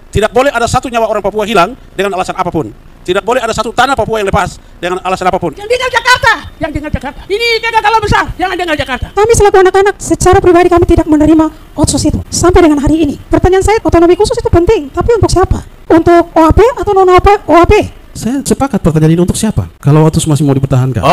Tidak boleh ada satu nyawa orang Papua hilang dengan alasan apapun. Tidak boleh ada satu tanah Papua yang lepas dengan alasan apapun. Yang dengar Jakarta, yang dengar Jakarta. Ini kegagalan besar, jangan dengar Jakarta. Kami selaku anak-anak secara pribadi kami tidak menerima otsus itu sampai dengan hari ini. Pertanyaan saya, otonomi khusus itu penting, tapi untuk siapa? Untuk OAP atau non-OAP? Saya sepakat pertanyaan ini untuk siapa? Kalau otsus masih mau dipertahankan.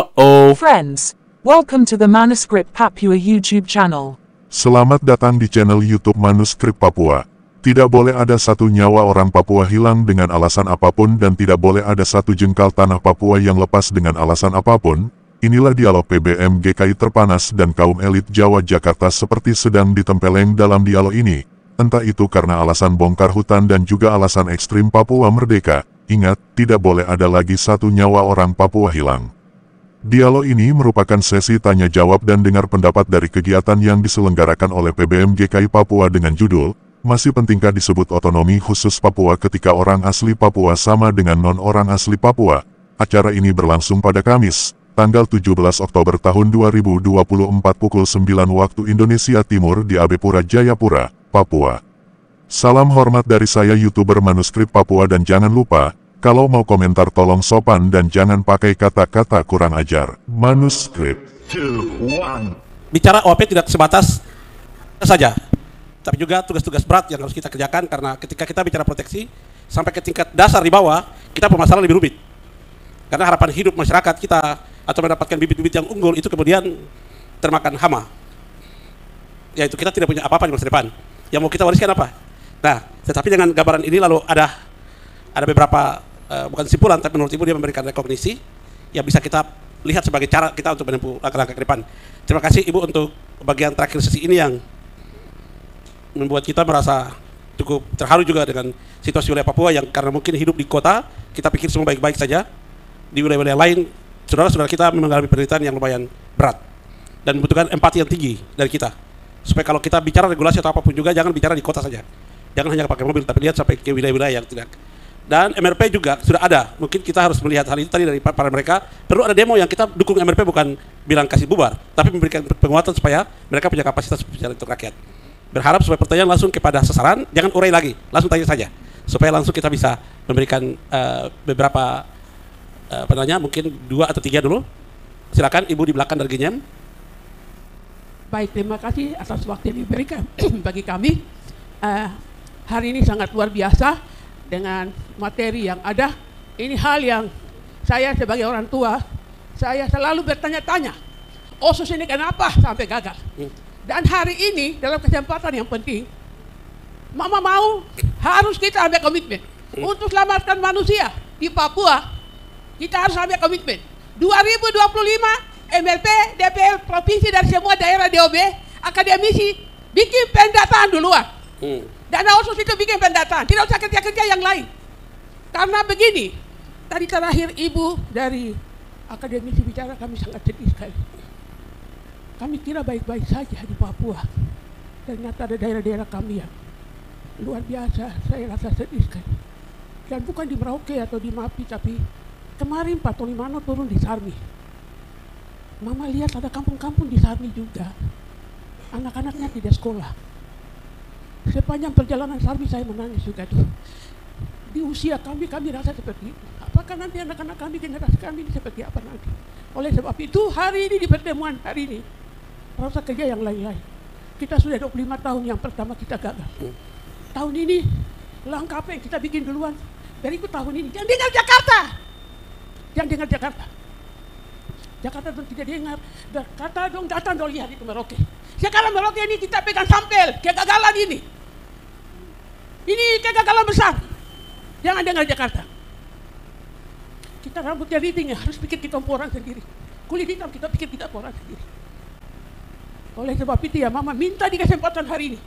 Friends, welcome to the Manuscript Papua YouTube channel. Selamat datang di channel YouTube Manuskrip Papua. Tidak boleh ada satu nyawa orang Papua hilang dengan alasan apapun dan tidak boleh ada satu jengkal tanah Papua yang lepas dengan alasan apapun. Inilah dialog PBM GKI terpanas dan kaum elit Jawa Jakarta seperti sedang ditempeleng dalam dialog ini. Entah itu karena alasan bongkar hutan dan juga alasan ekstrim Papua merdeka. Ingat, tidak boleh ada lagi satu nyawa orang Papua hilang. Dialog ini merupakan sesi tanya jawab dan dengar pendapat dari kegiatan yang diselenggarakan oleh PBM GKI Papua dengan judul Masih Pentingkah Disebut Otonomi Khusus Papua Ketika Orang Asli Papua Sama Dengan Non-Orang Asli Papua. Acara ini berlangsung pada Kamis, tanggal 17 Oktober tahun 2024 pukul 9 waktu Indonesia Timur di Abepura, Jayapura, Papua. Salam hormat dari saya YouTuber Manuskrip Papua dan jangan lupa, kalau mau komentar tolong sopan dan jangan pakai kata-kata kurang ajar. Manuskrip. Bicara OAP tidak sebatas saja, tapi juga tugas-tugas berat yang harus kita kerjakan, karena ketika kita bicara proteksi sampai ke tingkat dasar di bawah, kita permasalahan lebih rumit. Karena harapan hidup masyarakat kita atau mendapatkan bibit-bibit yang unggul itu kemudian termakan hama. Yaitu kita tidak punya apa-apa di masa depan. Yang mau kita wariskan apa? Nah, tetapi dengan gambaran ini lalu ada beberapa bukan simpulan, tapi menurut Ibu dia memberikan rekognisi yang bisa kita lihat sebagai cara kita untuk menempuh langkah-langkah ke depan. Terima kasih Ibu untuk bagian terakhir sesi ini yang membuat kita merasa cukup terharu juga dengan situasi wilayah Papua yang karena mungkin hidup di kota, kita pikir semua baik-baik saja. Di wilayah-wilayah lain, saudara-saudara kita mengalami penderitaan yang lumayan berat dan membutuhkan empati yang tinggi dari kita. Supaya kalau kita bicara regulasi atau apapun juga, jangan bicara di kota saja. Jangan hanya pakai mobil, tapi lihat sampai ke wilayah-wilayah yang tidak. Dan MRP juga sudah ada. Mungkin kita harus melihat hal itu tadi dari para mereka. Perlu ada demo yang kita dukung MRP, bukan bilang kasih bubar, tapi memberikan penguatan supaya mereka punya kapasitas bicara untuk rakyat. Berharap supaya pertanyaan langsung kepada sasaran, jangan urai lagi, langsung tanya saja. Supaya langsung kita bisa memberikan beberapa penanya, mungkin 2 atau 3 dulu. Silakan Ibu di belakang dari Ginyam. Baik, terima kasih atas waktu yang diberikan bagi kami. Hari ini sangat luar biasa dengan materi yang ada. Ini hal yang saya sebagai orang tua, saya selalu bertanya-tanya, OSUS ini kenapa sampai gagal? Dan hari ini dalam kesempatan yang penting, Mama mau harus kita ambil komitmen untuk selamatkan manusia di Papua. Kita harus ambil komitmen. 2025 MLP, DPL, provinsi dan semua daerah DOB, akademisi bikin pendataan duluan. Dana OSUS itu bikin pendataan, tidak usah kerja-kerja yang lain. Karena begini, tadi terakhir Ibu dari akademisi bicara, kami sangat sedih sekali. Kami kira baik-baik saja di Papua. Ternyata ada daerah-daerah kami yang luar biasa, saya rasa sedih sekali. Dan bukan di Merauke atau di Mapi, tapi kemarin Pak Tolimano turun di Sarmi. Mama lihat ada kampung-kampung di Sarmi juga. Anak-anaknya tidak sekolah. Sepanjang perjalanan Sarmi saya menangis juga tuh. Di usia kami rasa seperti itu. Apakah nanti anak-anak kami, generasi kami ini seperti apa nanti? Oleh sebab itu hari ini di pertemuan hari ini, rasa kerja yang lain-lain. Kita sudah 25 tahun yang pertama kita gagal. Tahun ini langkah apa yang kita bikin duluan? Berikut tahun ini, jangan dengar Jakarta. Jangan dengar Jakarta. Jakarta dong tidak dengar. Jakarta dong datang dong lihat itu Merauke. Sekarang Merauke ini kita pegang sampel kegagalan ini. Ini kegagalan besar. Jangan dengar Jakarta. Kita rambut keriting ya, harus pikir kita orang sendiri. Kulit hitam kita pikir kita orang sendiri. Oleh sebab itu ya Mama minta di kesempatan hari ini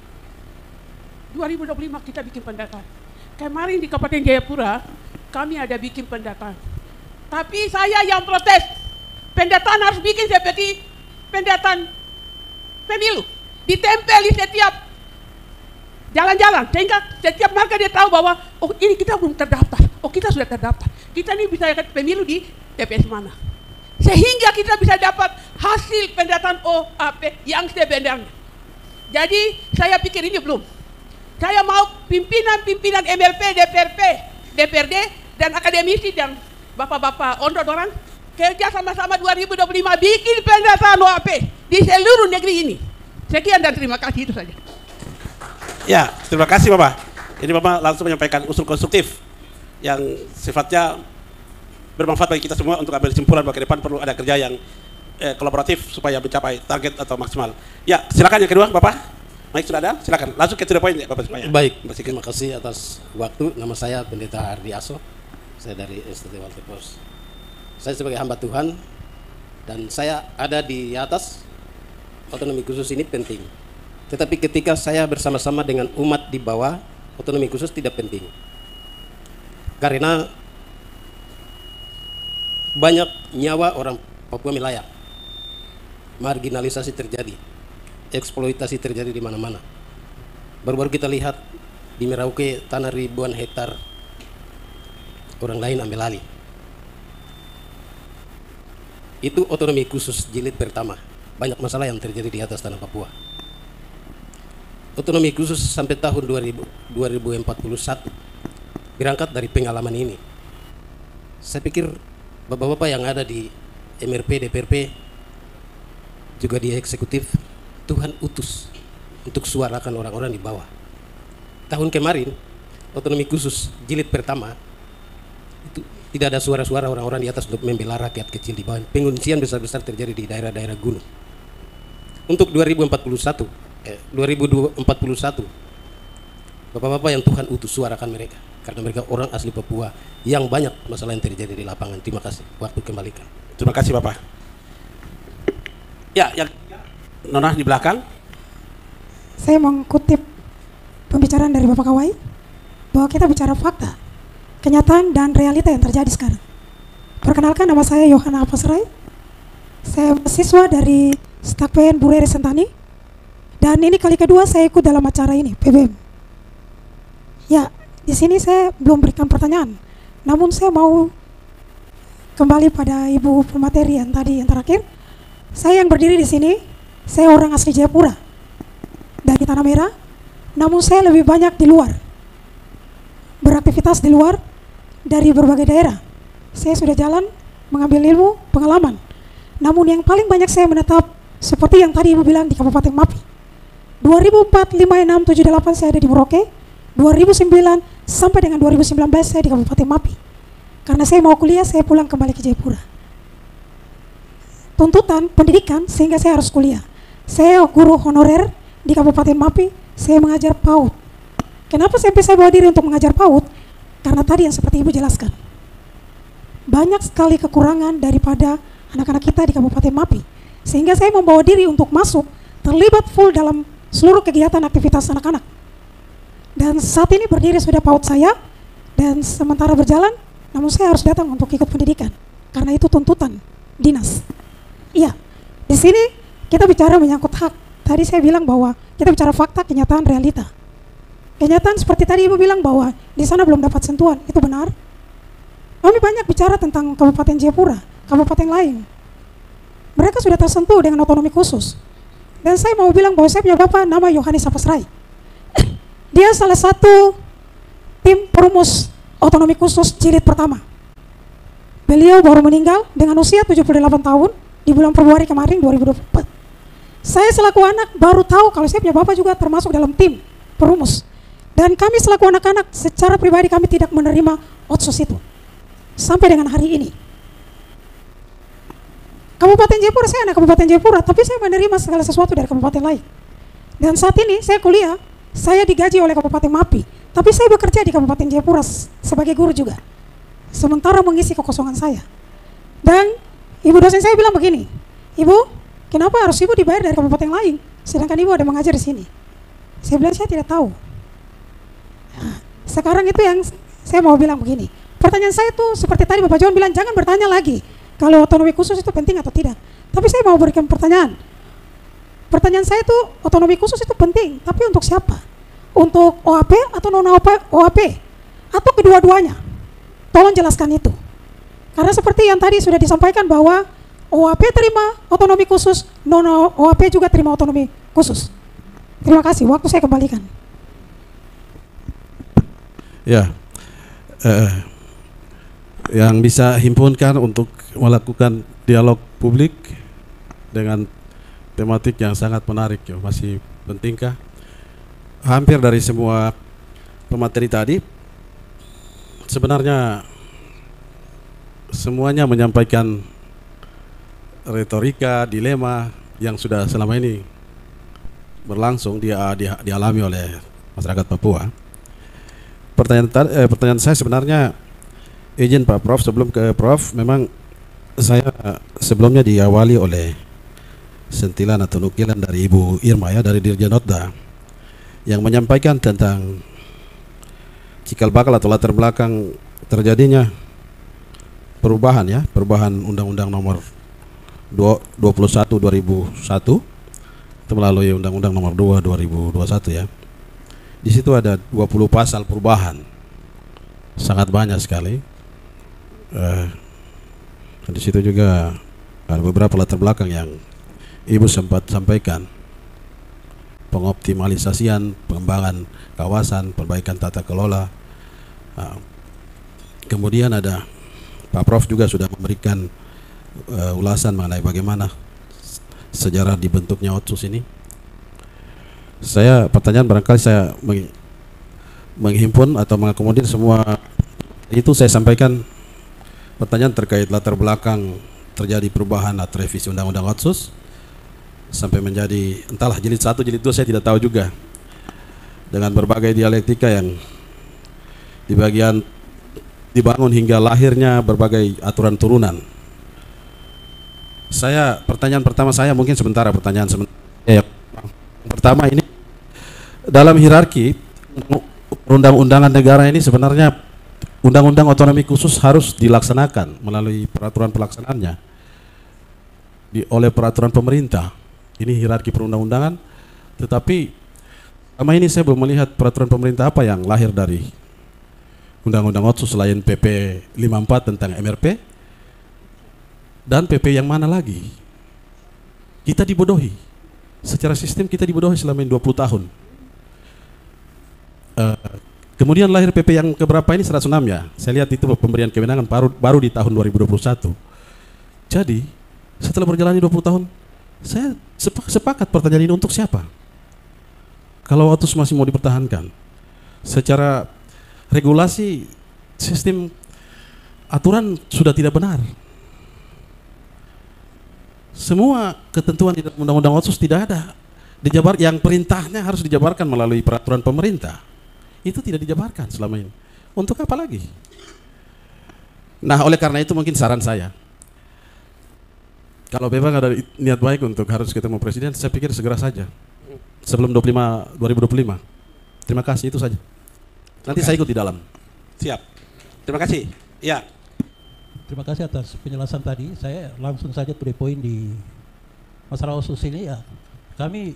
2025 kita bikin pendataan. Kemarin di Kabupaten Jayapura kami ada bikin pendataan. Tapi saya yang protes. Pendataan harus bikin seperti pendataan pemilu. Ditempel di setiap jalan-jalan. Sehingga setiap marga dia tahu bahwa oh ini kita belum terdaftar. Oh kita sudah terdaftar. Kita ini bisa lihat pemilu di TPS mana. Sehingga kita bisa dapat hasil pendataan OAP yang sebenarnya. Jadi saya pikir ini belum. Saya mau pimpinan-pimpinan MLP, DPRD, dan akademisi dan bapak-bapak ondor orang kerja sama-sama 2025 bikin pendataan OAP di seluruh negeri ini. Sekian dan terima kasih, itu saja. Ya, terima kasih Bapak. Ini Bapak langsung menyampaikan usul konstruktif yang sifatnya bermanfaat bagi kita semua untuk ambil kesimpulan bahwa ke depan perlu ada kerja yang kolaboratif supaya mencapai target atau maksimal. Ya, silakan yang kedua Bapak. Baik, sudah ada, silakan. Langsung ke to the point ya Bapak supaya. Baik, terima kasih atas waktu. Nama saya Pendeta Hardi Aso. Saya dari STT Walter Pos. Saya sebagai hamba Tuhan dan saya ada di atas. Otonomi khusus ini penting. Tetapi ketika saya bersama-sama dengan umat di bawah, otonomi khusus tidak penting. Karena banyak nyawa orang Papua melayang. Marginalisasi terjadi. Eksploitasi terjadi di mana-mana. Baru-baru kita lihat di Merauke tanah ribuan hektar orang lain ambil alih. Itu otonomi khusus jilid pertama. Banyak masalah yang terjadi di atas tanah Papua. Otonomi khusus sampai tahun 2041 berangkat dari pengalaman ini. Saya pikir bapak-bapak yang ada di MRP, DPRP, juga di eksekutif, Tuhan utus untuk suarakan orang-orang di bawah. Tahun kemarin, otonomi khusus jilid pertama, itu tidak ada suara-suara orang-orang di atas untuk membela rakyat kecil di bawah. Pengungsian besar-besar terjadi di daerah-daerah gunung. Untuk 2041, bapak-bapak yang Tuhan utus suarakan mereka, karena mereka orang asli Papua yang banyak masalah yang terjadi di lapangan. Terima kasih. Waktu kembalikan. Terima kasih Bapak. Ya, yang Nona di belakang. Saya mengutip pembicaraan dari Bapak Kawai bahwa kita bicara fakta, kenyataan dan realita yang terjadi sekarang. Perkenalkan, nama saya Yohana Apasrai. Saya mahasiswa dari Stakpen Burere Sentani. Dan ini kali kedua saya ikut dalam acara ini, PBM. Ya, di sini saya belum berikan pertanyaan. Namun saya mau kembali pada Ibu pemateri yang tadi yang terakhir. Saya yang berdiri di sini, saya orang asli Jayapura dari Tanah Merah. Namun saya lebih banyak di luar, beraktivitas di luar dari berbagai daerah. Saya sudah jalan mengambil ilmu, pengalaman. Namun yang paling banyak saya menetap seperti yang tadi Ibu bilang di Kabupaten Mapi. 2004, 5, 6, 7, 8 saya ada di Merauke. 2009 sampai dengan 2019 saya di Kabupaten Mapi. Karena saya mau kuliah, saya pulang kembali ke Jayapura. Tuntutan pendidikan sehingga saya harus kuliah. Saya guru honorer di Kabupaten Mapi, saya mengajar PAUD. Kenapa sampai saya bawa diri untuk mengajar PAUD? Karena tadi yang seperti Ibu jelaskan, banyak sekali kekurangan daripada anak-anak kita di Kabupaten Mapi. Sehingga saya membawa diri untuk masuk, terlibat full dalam seluruh kegiatan aktivitas anak-anak. Dan saat ini berdiri sudah PAUD saya, dan sementara berjalan, namun saya harus datang untuk ikut pendidikan. Karena itu tuntutan dinas. Iya, di sini kita bicara menyangkut hak. Tadi saya bilang bahwa kita bicara fakta, kenyataan, realita. Kenyataan seperti tadi Ibu bilang bahwa di sana belum dapat sentuhan, itu benar. Kami banyak bicara tentang Kabupaten Jayapura, kabupaten lain. Mereka sudah tersentuh dengan otonomi khusus. Dan saya mau bilang bahwa saya punya bapak nama Yohanes Apasrai. Dia salah satu tim perumus otonomi khusus jilid pertama. Beliau baru meninggal dengan usia 78 tahun di bulan Februari kemarin 2024. Saya selaku anak baru tahu kalau saya punya bapak juga termasuk dalam tim perumus. Dan kami selaku anak-anak secara pribadi kami tidak menerima otsus itu. Sampai dengan hari ini. Kabupaten Jayapura, saya anak Kabupaten Jayapura, tapi saya menerima segala sesuatu dari kabupaten lain. Dan saat ini saya kuliah, saya digaji oleh Kabupaten Mapi, tapi saya bekerja di Kabupaten Jayapura sebagai guru juga. Sementara mengisi kekosongan saya. Dan Ibu dosen saya bilang begini, Ibu, kenapa harus Ibu dibayar dari kabupaten lain, sedangkan Ibu ada mengajar di sini? Saya bilang saya tidak tahu. Nah, sekarang itu yang saya mau bilang begini. Pertanyaan saya tuh seperti tadi Bapak John bilang, jangan bertanya lagi kalau otonomi khusus itu penting atau tidak. Tapi saya mau berikan pertanyaan. Pertanyaan saya tuh otonomi khusus itu penting, tapi untuk siapa? Untuk OAP atau non OAP? Atau kedua-duanya? Tolong jelaskan itu. Karena seperti yang tadi sudah disampaikan bahwa OAP terima otonomi khusus, non OAP juga terima otonomi khusus. Terima kasih, waktu saya kembalikan. Ya, yang bisa himpunkan untuk melakukan dialog publik dengan tematik yang sangat menarik, ya. Masih pentingkah? Hampir dari semua pemateri tadi sebenarnya semuanya menyampaikan retorika, dilema yang sudah selama ini berlangsung dialami oleh masyarakat Papua. Pertanyaan saya sebenarnya, izin Pak Prof, sebelum ke Prof, memang saya sebelumnya diawali oleh sentilan atau nukilan dari Ibu Irma, ya, dari Dirjen Otda, yang menyampaikan tentang cikal bakal atau latar belakang terjadinya perubahan, ya, perubahan Undang-Undang Nomor 21 2001 itu melalui Undang-Undang Nomor 2 2021, ya. Di situ ada 20 pasal perubahan, sangat banyak sekali. Di situ juga ada beberapa latar belakang yang Ibu sempat sampaikan, pengoptimalisasian, pengembangan kawasan, perbaikan tata kelola. Kemudian ada Pak Prof juga sudah memberikan ulasan mengenai bagaimana sejarah dibentuknya Otsus ini. Pertanyaan barangkali saya menghimpun atau mengakomodir semua itu. Saya sampaikan pertanyaan terkait latar belakang terjadi perubahan atau revisi Undang-Undang Otsus sampai menjadi entahlah jilid 1, jilid 2, saya tidak tahu juga, dengan berbagai dialektika yang dibangun hingga lahirnya berbagai aturan turunan. Pertanyaan pertama saya mungkin sementara pertama ini, dalam hierarki undang-undangan negara ini sebenarnya undang-undang otonomi khusus harus dilaksanakan melalui peraturan pelaksanaannya oleh peraturan pemerintah. Ini hierarki perundang-undangan, tetapi selama ini saya belum melihat peraturan pemerintah apa yang lahir dari Undang-Undang Otsus selain PP 54 tentang MRP, dan PP yang mana lagi. Kita dibodohi secara sistem, kita dibodohi selama ini 20 tahun. Kemudian lahir PP yang keberapa ini, 106, ya. Saya lihat itu pemberian kewenangan baru di tahun 2021. Jadi setelah berjalannya 20 tahun, saya sepakat pertanyaan ini untuk siapa? Kalau Otsus masih mau dipertahankan, secara regulasi sistem aturan sudah tidak benar. Semua ketentuan di dalam Undang-Undang Otsus tidak ada yang perintahnya harus dijabarkan melalui peraturan pemerintah. Itu tidak dijabarkan selama ini. Untuk apa lagi? Nah, oleh karena itu mungkin saran saya, kalau memang ada niat baik untuk harus ketemu presiden, saya pikir segera saja sebelum 2025. Terima kasih, itu saja. Nanti saya ikut di dalam. Siap. Terima kasih. Ya. Terima kasih atas penjelasan tadi. Saya langsung saja to the point di masalah Otsus ini, ya. Kami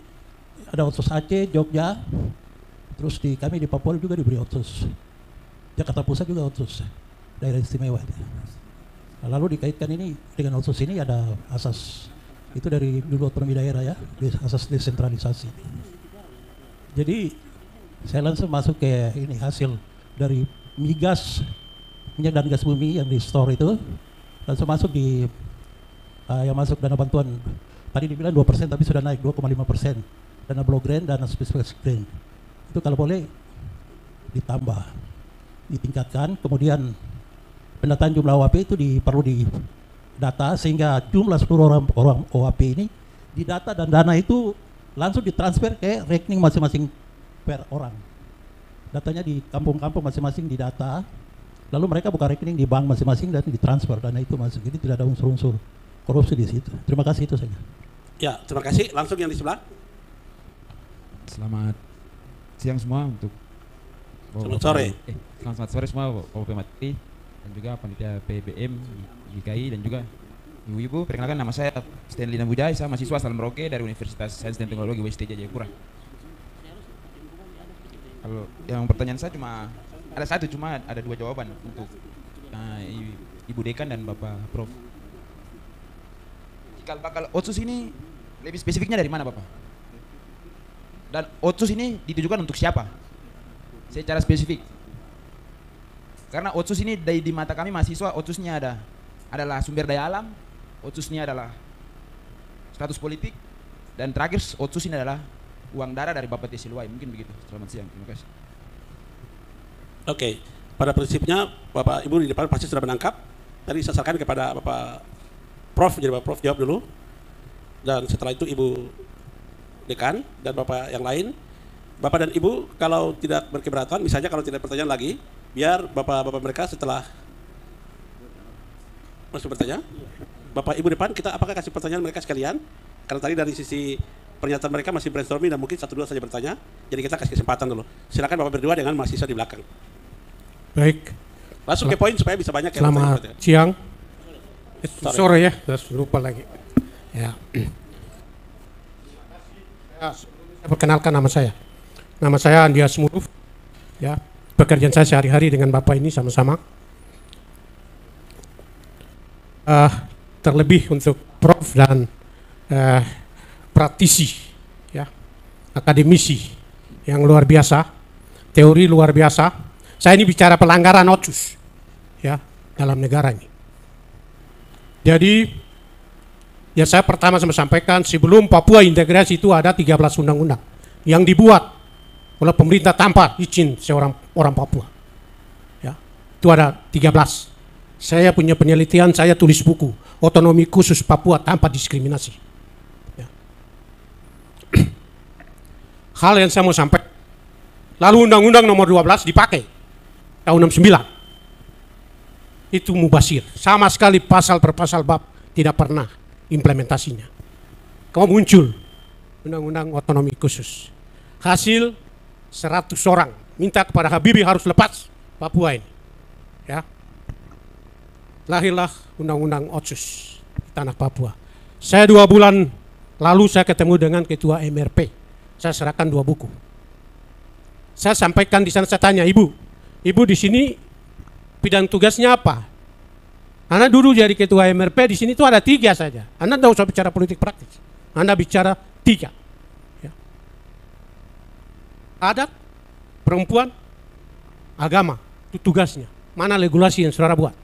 ada Otsus Aceh, Jogja, terus kami di Papua juga diberi Otsus. Jakarta Pusat juga Otsus, daerah istimewa. Lalu dikaitkan ini dengan Otsus ini ada asas itu dari dulu otonomi daerah, ya, asas desentralisasi. Jadi saya langsung masuk ke ini hasil dari migas, minyak dan gas bumi yang di store itu, langsung masuk di yang masuk dana bantuan. Tadi dibilang 2%, tapi sudah naik 2,5%. Dana block grant, dana spesifikasi grant. Itu kalau boleh ditambah, ditingkatkan. Kemudian pendataan jumlah OAP itu perlu didata sehingga jumlah seluruh orang OAP ini didata dan dana itu langsung ditransfer ke rekening masing-masing per orang. Datanya di kampung-kampung masing-masing didata, lalu mereka buka rekening di bank masing-masing dan ditransfer dana itu masuk. Jadi tidak ada unsur-unsur korupsi di situ. Terima kasih, itu saja. Ya, terima kasih. Langsung yang di sebelah. Selamat siang semua untuk selamat sore. Selamat sore semua Bapak Pemateri dan juga panitia PBM YKI dan juga ibu-ibu. Perkenalkan, nama saya Stanley Nambujai, saya mahasiswa asal Merauke dari Universitas Sains dan Teknologi WSTJ Jayapura. Kalau yang pertanyaan saya cuma ada satu, cuma ada dua jawaban untuk Ibu Dekan dan Bapak Prof. Cikal bakal Otsus ini lebih spesifiknya dari mana, Bapak? Dan Otsus ini ditujukan untuk siapa? Secara spesifik. Karena otsus ini di mata kami mahasiswa, otsusnya adalah sumber daya alam, otsusnya adalah status politik, dan terakhir otsus ini adalah uang darah dari Bapak Tesiluai. Mungkin begitu. Selamat siang, terima kasih. Oke, pada prinsipnya Bapak Ibu di depan pasti sudah menangkap. Tadi saya sarankan kepada Bapak Prof, jadi Bapak Prof jawab dulu. Dan setelah itu Ibu Dekan dan Bapak yang lain. Bapak dan Ibu kalau tidak berkeberatan, misalnya kalau tidak pertanyaan lagi, biar Bapak-Bapak mereka setelah masuk bertanya, Bapak Ibu depan, kita apakah kasih pertanyaan mereka sekalian? Karena tadi dari sisi pernyataan mereka masih brainstorming dan mungkin 1-2 saja bertanya, jadi kita kasih kesempatan dulu. Silakan Bapak berdua dengan mahasiswa di belakang. Baik. Masuk ke poin supaya bisa banyak. Selamat siang. Sore ya, lupa lagi. Ya. Saya perkenalkan nama saya. Nama saya Andias Muruf. Ya, pekerjaan saya sehari-hari dengan Bapak ini sama-sama. Terlebih untuk Prof dan praktisi, ya, akademisi yang luar biasa, teori luar biasa. Saya ini bicara pelanggaran otsus, ya, dalam negara ini. Jadi, ya saya pertama sampaikan sebelum Papua integrasi itu ada 13 undang-undang yang dibuat oleh pemerintah tanpa izin seorang orang Papua. Ya, itu ada 13. Saya punya penelitian, saya tulis buku Otonomi Khusus Papua Tanpa Diskriminasi. Ya. Hal yang saya mau sampaikan, lalu Undang-Undang Nomor 12 dipakai tahun 69. Itu mubasir, sama sekali pasal per pasal bab tidak pernah implementasinya. Kamu muncul Undang-Undang Otonomi Khusus. Hasil 100 orang minta kepada Habibie harus lepas Papua ini. Ya. Lahirlah Undang-Undang Otsus di tanah Papua. Saya 2 bulan lalu saya ketemu dengan Ketua MRP. Saya serahkan 2 buku. Saya sampaikan di sana, saya tanya, Ibu di sini bidang tugasnya apa? Anda dulu jadi Ketua MRP, di sini itu ada 3 saja. Anda tidak usah bicara politik praktis. Anda bicara 3. Ya. Adat, perempuan, agama, itu tugasnya. Mana regulasi yang saudara buat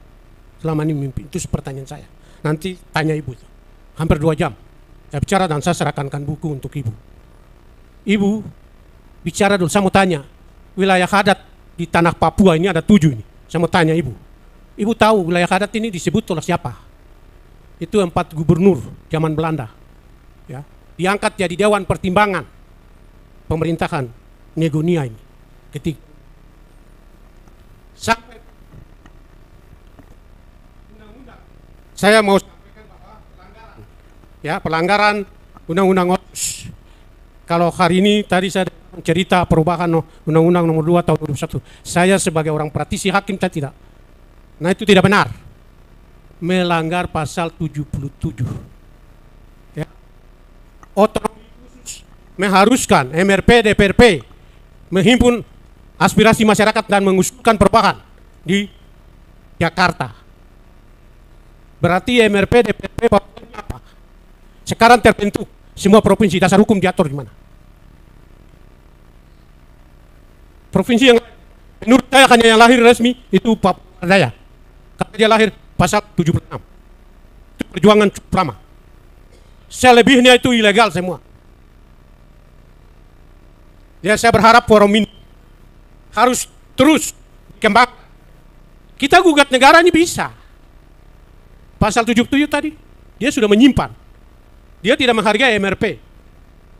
selama ini mimpi? Itu pertanyaan saya. Nanti tanya Ibu. Hampir 2 jam. Saya bicara dan saya serahkan buku untuk Ibu. Ibu bicara dulu, saya mau tanya. Wilayah adat di tanah Papua ini ada 7 ini. Saya mau tanya Ibu. Ibu tahu wilayah adat ini disebut oleh siapa? Itu 4 gubernur zaman Belanda. Ya. Diangkat jadi Dewan Pertimbangan Pemerintahan Negonia ini. Ketika sampai saya mau sampaikan bahwa pelanggaran Undang-Undang Otsus. Kalau hari ini tadi saya cerita perubahan Undang-Undang Nomor 2 tahun 2001. Saya sebagai orang praktisi hakim saya tidak. Nah itu tidak benar. Melanggar pasal 77. Ya. Otonomi khusus mengharuskan MRP, DPRP menghimpun aspirasi masyarakat dan mengusulkan perubahan di Jakarta. Berarti MRP, DPRP apa? Sekarang terbentuk semua provinsi, dasar hukum diatur di mana? Provinsi yang menurut saya hanya yang lahir resmi itu Papua Daya. Karena dia lahir pasal 76. Itu perjuangan cukup lama. Selebihnya itu ilegal semua. Ya saya berharap forum ini harus terus dikembangkan. Kita gugat negara ini bisa. Pasal 77 tadi, dia sudah menyimpan. Dia tidak menghargai MRP.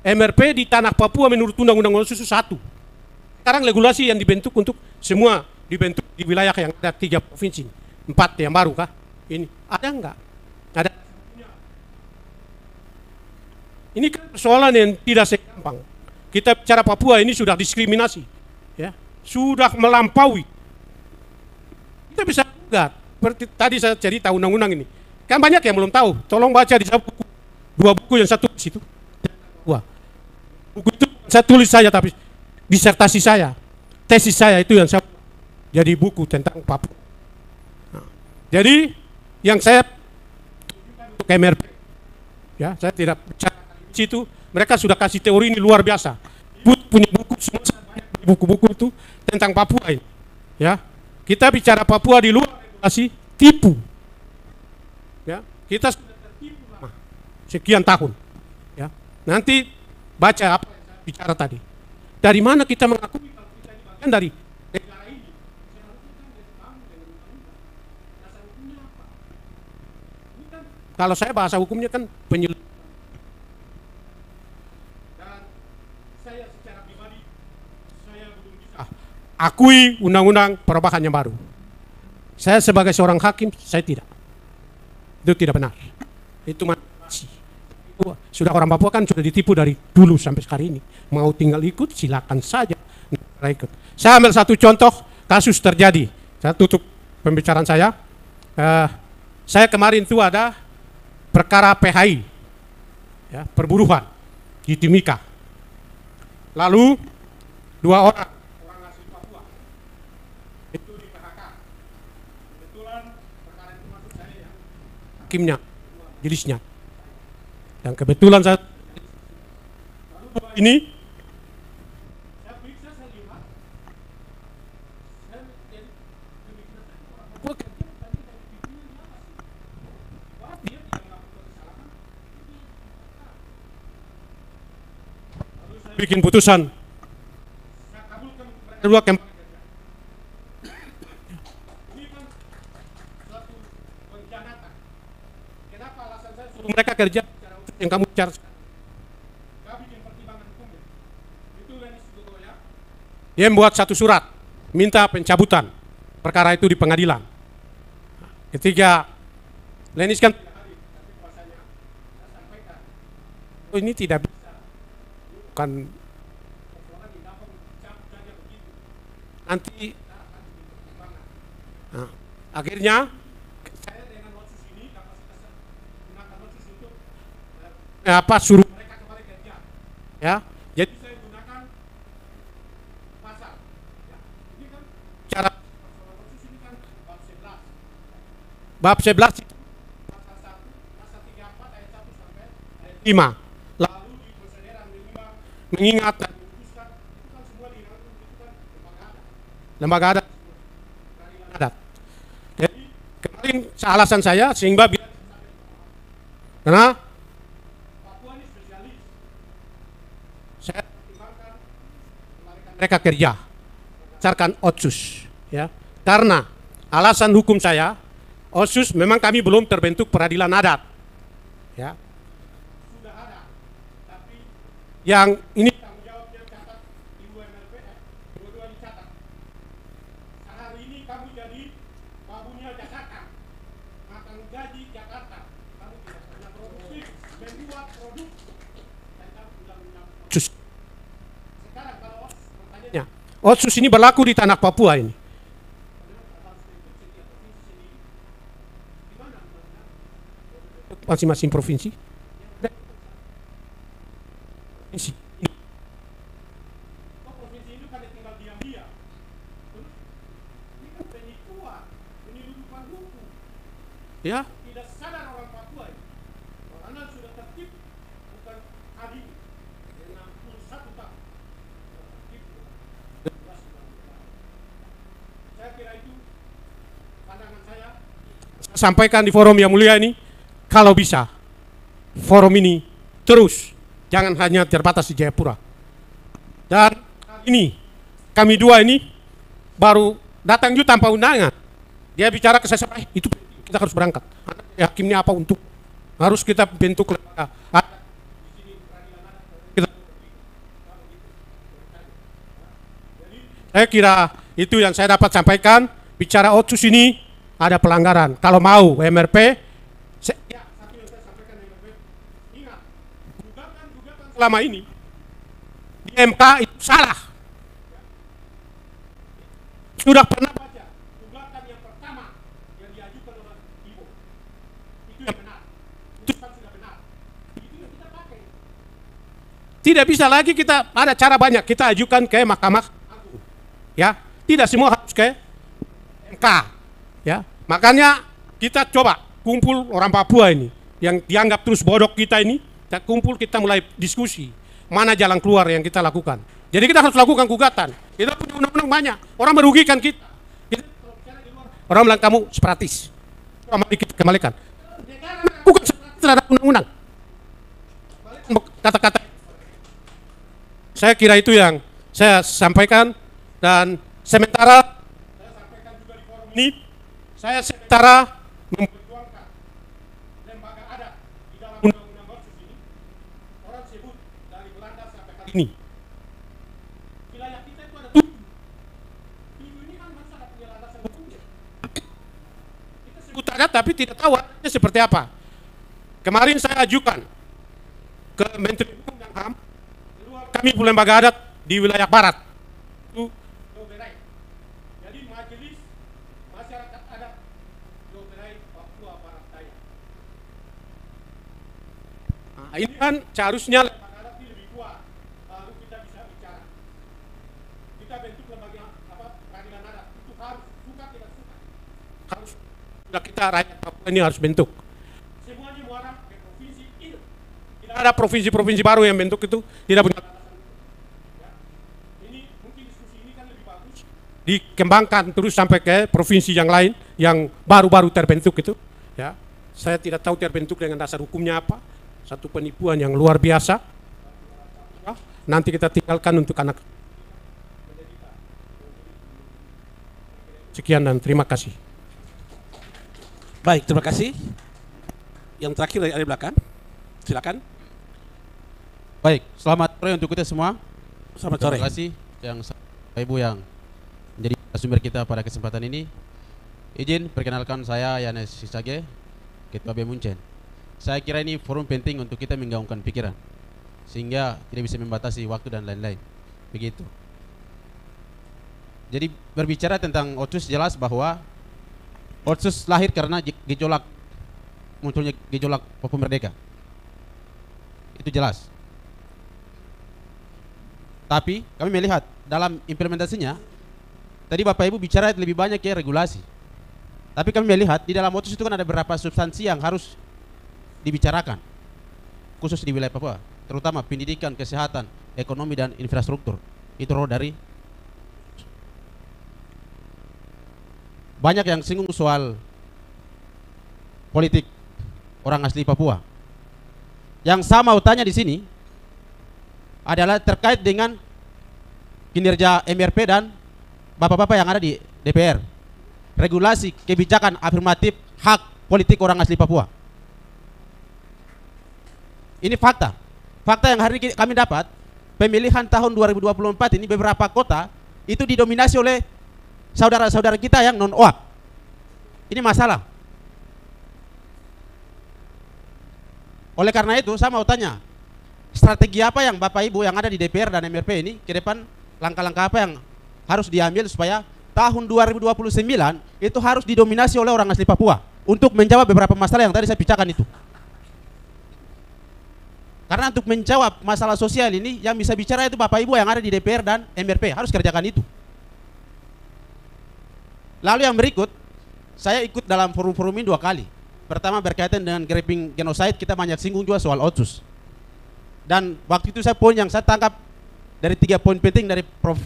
MRP di tanah Papua menurut Undang-Undang Otsus 1. Sekarang regulasi yang dibentuk untuk semua dibentuk di wilayah yang ada 3 provinsi. 4 yang baru kah? Ini ada enggak? Ada. Ini kan persoalan yang tidak segampang. Kita bicara Papua ini sudah diskriminasi, ya, sudah melampaui. Kita bisa gugat. Seperti tadi saya cerita undang-undang ini. Kan banyak yang belum tahu. Tolong baca di buku. 2 buku yang satu di situ. Buku itu saya tulis saya tapi disertasi saya, tesis saya itu yang saya jadi buku tentang Papua. Nah, jadi yang saya untuk MRP, ya saya tidak bicara di situ. Mereka sudah kasih teori ini luar biasa. Punya buku semua buku-buku itu tentang Papua ini, ya kita bicara Papua di luar regulasi, tipu. Ya, kita sudah tertipu lama, sekian tahun. Ya, nanti baca apa yang saya bicara tadi. Dari mana kita mengakui kalau kita ini bagian dari negara ini? Seharusnya kan dibangun dengan undang-undang. Dasar hukumnya apa? Bukan. Kalau saya bahasa hukumnya kan penyelidikan. Dan saya secara pribadi, saya belum bisa akui undang-undang perubahan yang baru. Saya sebagai seorang hakim, saya tidak. Itu tidak benar. Itu manipulasi. Itu sudah orang Papua kan sudah ditipu dari dulu sampai sekarang ini. Mau tinggal ikut, silakan saja. Ikut. Saya ambil satu contoh kasus terjadi. Saya tutup pembicaraan saya. Saya kemarin itu ada perkara PHI, ya, perburuan di Timika. Lalu 2 orang asli Papua itu di PHK. Kebetulan perkara itu masuk saya yang hakimnya, jelisnya. Dan kebetulan saya lalu ini saya periksa, saya lihat saya jadi pemikiran saya Papua kerja tadi dari pimpinan di atas. Wah, dia tidak melakukan kesalahan. Lalu saya bikin putusan. Saya kabulkan mereka 2 kembali kerja. Ini kan suatu pengkhianatan. Kenapa alasan saya suruh mereka kerja yang kamu bicara sekarang? Kami bikin pertimbangan hukumnya. Itu Lenis Gogoya. Dia membuat satu surat minta pencabutan perkara itu di pengadilan. Ketika Lenis kan tidak hadir, tapi kuasanya saya sampaikan, oh, ini tidak bisa, bukan persoalan yang dapat mencabut saja begitu. Nanti akan bikin pertimbangan. Nah, akhirnya saya dengan otsus ini kapasitas gunakan otsus untuk suruh mereka kembali kerja. Ya, jadi saya gunakan pasal. Ya, ini kan cara otsus ini kan bab 11. Bab 11 itu pasal 1, pasal 34 ayat 1 sampai ayat 5. Lalu di proseduran menimbang, mengingat dan memutuskan, itu kan semua diingat, itu kan lembaga adat. Peradilan adat. Jadi kemarin alasan saya sehingga biar karena Papua ini spesialis. Saya pertimbangkan kembalikan mereka kerja berdasarkan otsus, ya. Karena alasan hukum saya, otsus memang kami belum terbentuk peradilan adat, ya. Sudah ada, tapi yang ini tanggung jawabnya catat Ibu MLP, dua-dua dicatat. Hari ini kamu jadi babunya Jakarta, makan gaji Jakarta, kamu tidak pernah produktif membuat produk dan kamu sudah menyambut otsus. Sekarang kalau pertanyaannya, otsus ini berlaku di tanah Papua ini. Masing-masing provinsi. Provinsi itu kan tinggal diam-diam. Ini kan penipuan, penyeludupan hukum. Ya. Tidak sadar orang Papua ini. Karena sudah tertib, bukan hadir. 61 tahun. Saya kira itu pandangan saya. Saya sampaikan di forum yang mulia ini. Kalau bisa, forum ini terus, jangan hanya terbatas di Jayapura. Dan ini, kami 2 ini baru datang juga tanpa undangan. Dia bicara ke saya, itu kita harus berangkat. Hakimnya apa untuk? Harus kita bentuk lembaga. Saya kira itu yang saya dapat sampaikan. Bicara otsus ini ada pelanggaran. Kalau mau MRP, selama ini di MK itu salah. Sudah pernah baca gugatan yang pertama yang diajukan oleh Ibu. Itu yang benar. Itu sudah benar. Itu yang kita pakai. Tidak bisa lagi kita ada cara banyak kita ajukan ke Mahkamah Agung. Ya, tidak semua harus ke MK. Ya, makanya kita coba kumpul orang Papua ini yang dianggap terus bodoh kita ini. Kita kumpul, kita mulai diskusi mana jalan keluar yang kita lakukan. Jadi kita harus lakukan gugatan. Kita punya undang-undang banyak. Orang merugikan kita. Kita Orang bilang kamu separatis. Mari kita kembalikan. Negara bukan separatis terhadap undang-undang. Kata-kata. Saya kira itu yang saya sampaikan, dan sementara saya sampaikan juga di forum ini, saya sementara memperjuangkan lembaga adat di dalam undang-undang otsus ini. Orang sebut dari Belanda sampai hari ini. Wilayah kita itu ada 7. 7 ini kan masih ada punya landasan hukumnya. Kita sebut adat tapi tidak tahu adatnya seperti apa. Kemarin saya ajukan ke Menteri Hukum dan HAM, kami punya lembaga adat di wilayah barat. Itu Doberai. Jadi majelis masyarakat adat Doberai Papua Barat Daya. Nah, ini kan seharusnya lembaga adat ini lebih kuat, baru kita bisa bicara. Kita bentuk lembaga peradilan adat, itu harus, suka tidak suka, harus, sudah kita rakyat Papua ini harus bentuk. Semuanya muara ke provinsi ini. Tidak ada provinsi-provinsi baru yang bentuk itu, tidak punya. Dikembangkan terus sampai ke provinsi yang lain yang baru-baru terbentuk itu, ya. Saya tidak tahu terbentuk dengan dasar hukumnya apa, satu penipuan yang luar biasa. Ya, nanti kita tinggalkan untuk anak. Sekian dan terima kasih. Baik, terima kasih. Yang terakhir dari belakang, silakan. Baik, selamat sore untuk kita semua. Selamat sore. Terima kasih yang Ibu yang menjadi sumber kita pada kesempatan ini. Izin perkenalkan, saya Yanes Sisage, Ketua BEM Uncen. Saya kira ini forum penting untuk kita menggaungkan pikiran, sehingga tidak bisa membatasi waktu dan lain-lain. Begitu. Jadi berbicara tentang Otsus, jelas bahwa Otsus lahir karena gejolak, munculnya gejolak Papua Merdeka. Itu jelas. Tapi kami melihat dalam implementasinya, tadi Bapak Ibu bicara lebih banyak ya regulasi. Tapi kami melihat di dalam Otsus itu kan ada beberapa substansi yang harus dibicarakan, khusus di wilayah Papua, terutama pendidikan, kesehatan, ekonomi, dan infrastruktur. Itu roh dari. Banyak yang singgung soal politik orang asli Papua. Yang saya mau tanya di sini adalah terkait dengan kinerja MRP dan bapak-bapak yang ada di DPR. Regulasi kebijakan afirmatif hak politik orang asli Papua. Ini fakta. Fakta yang hari ini kami dapat, pemilihan tahun 2024 ini beberapa kota itu didominasi oleh saudara-saudara kita yang non-OAP. Ini masalah. Oleh karena itu saya mau tanya, strategi apa yang Bapak Ibu yang ada di DPR dan MRP ini ke depan, langkah-langkah apa yang harus diambil supaya tahun 2029 itu harus didominasi oleh orang asli Papua untuk menjawab beberapa masalah yang tadi saya bicarakan itu. Karena untuk menjawab masalah sosial ini yang bisa bicara itu Bapak Ibu yang ada di DPR dan MRP, harus kerjakan itu. Lalu yang berikut, saya ikut dalam forum-forum ini 2 kali. Pertama berkaitan dengan grappling genocide, kita banyak singgung juga soal Otsus. Dan waktu itu poin yang saya tangkap dari 3 poin penting dari Prof.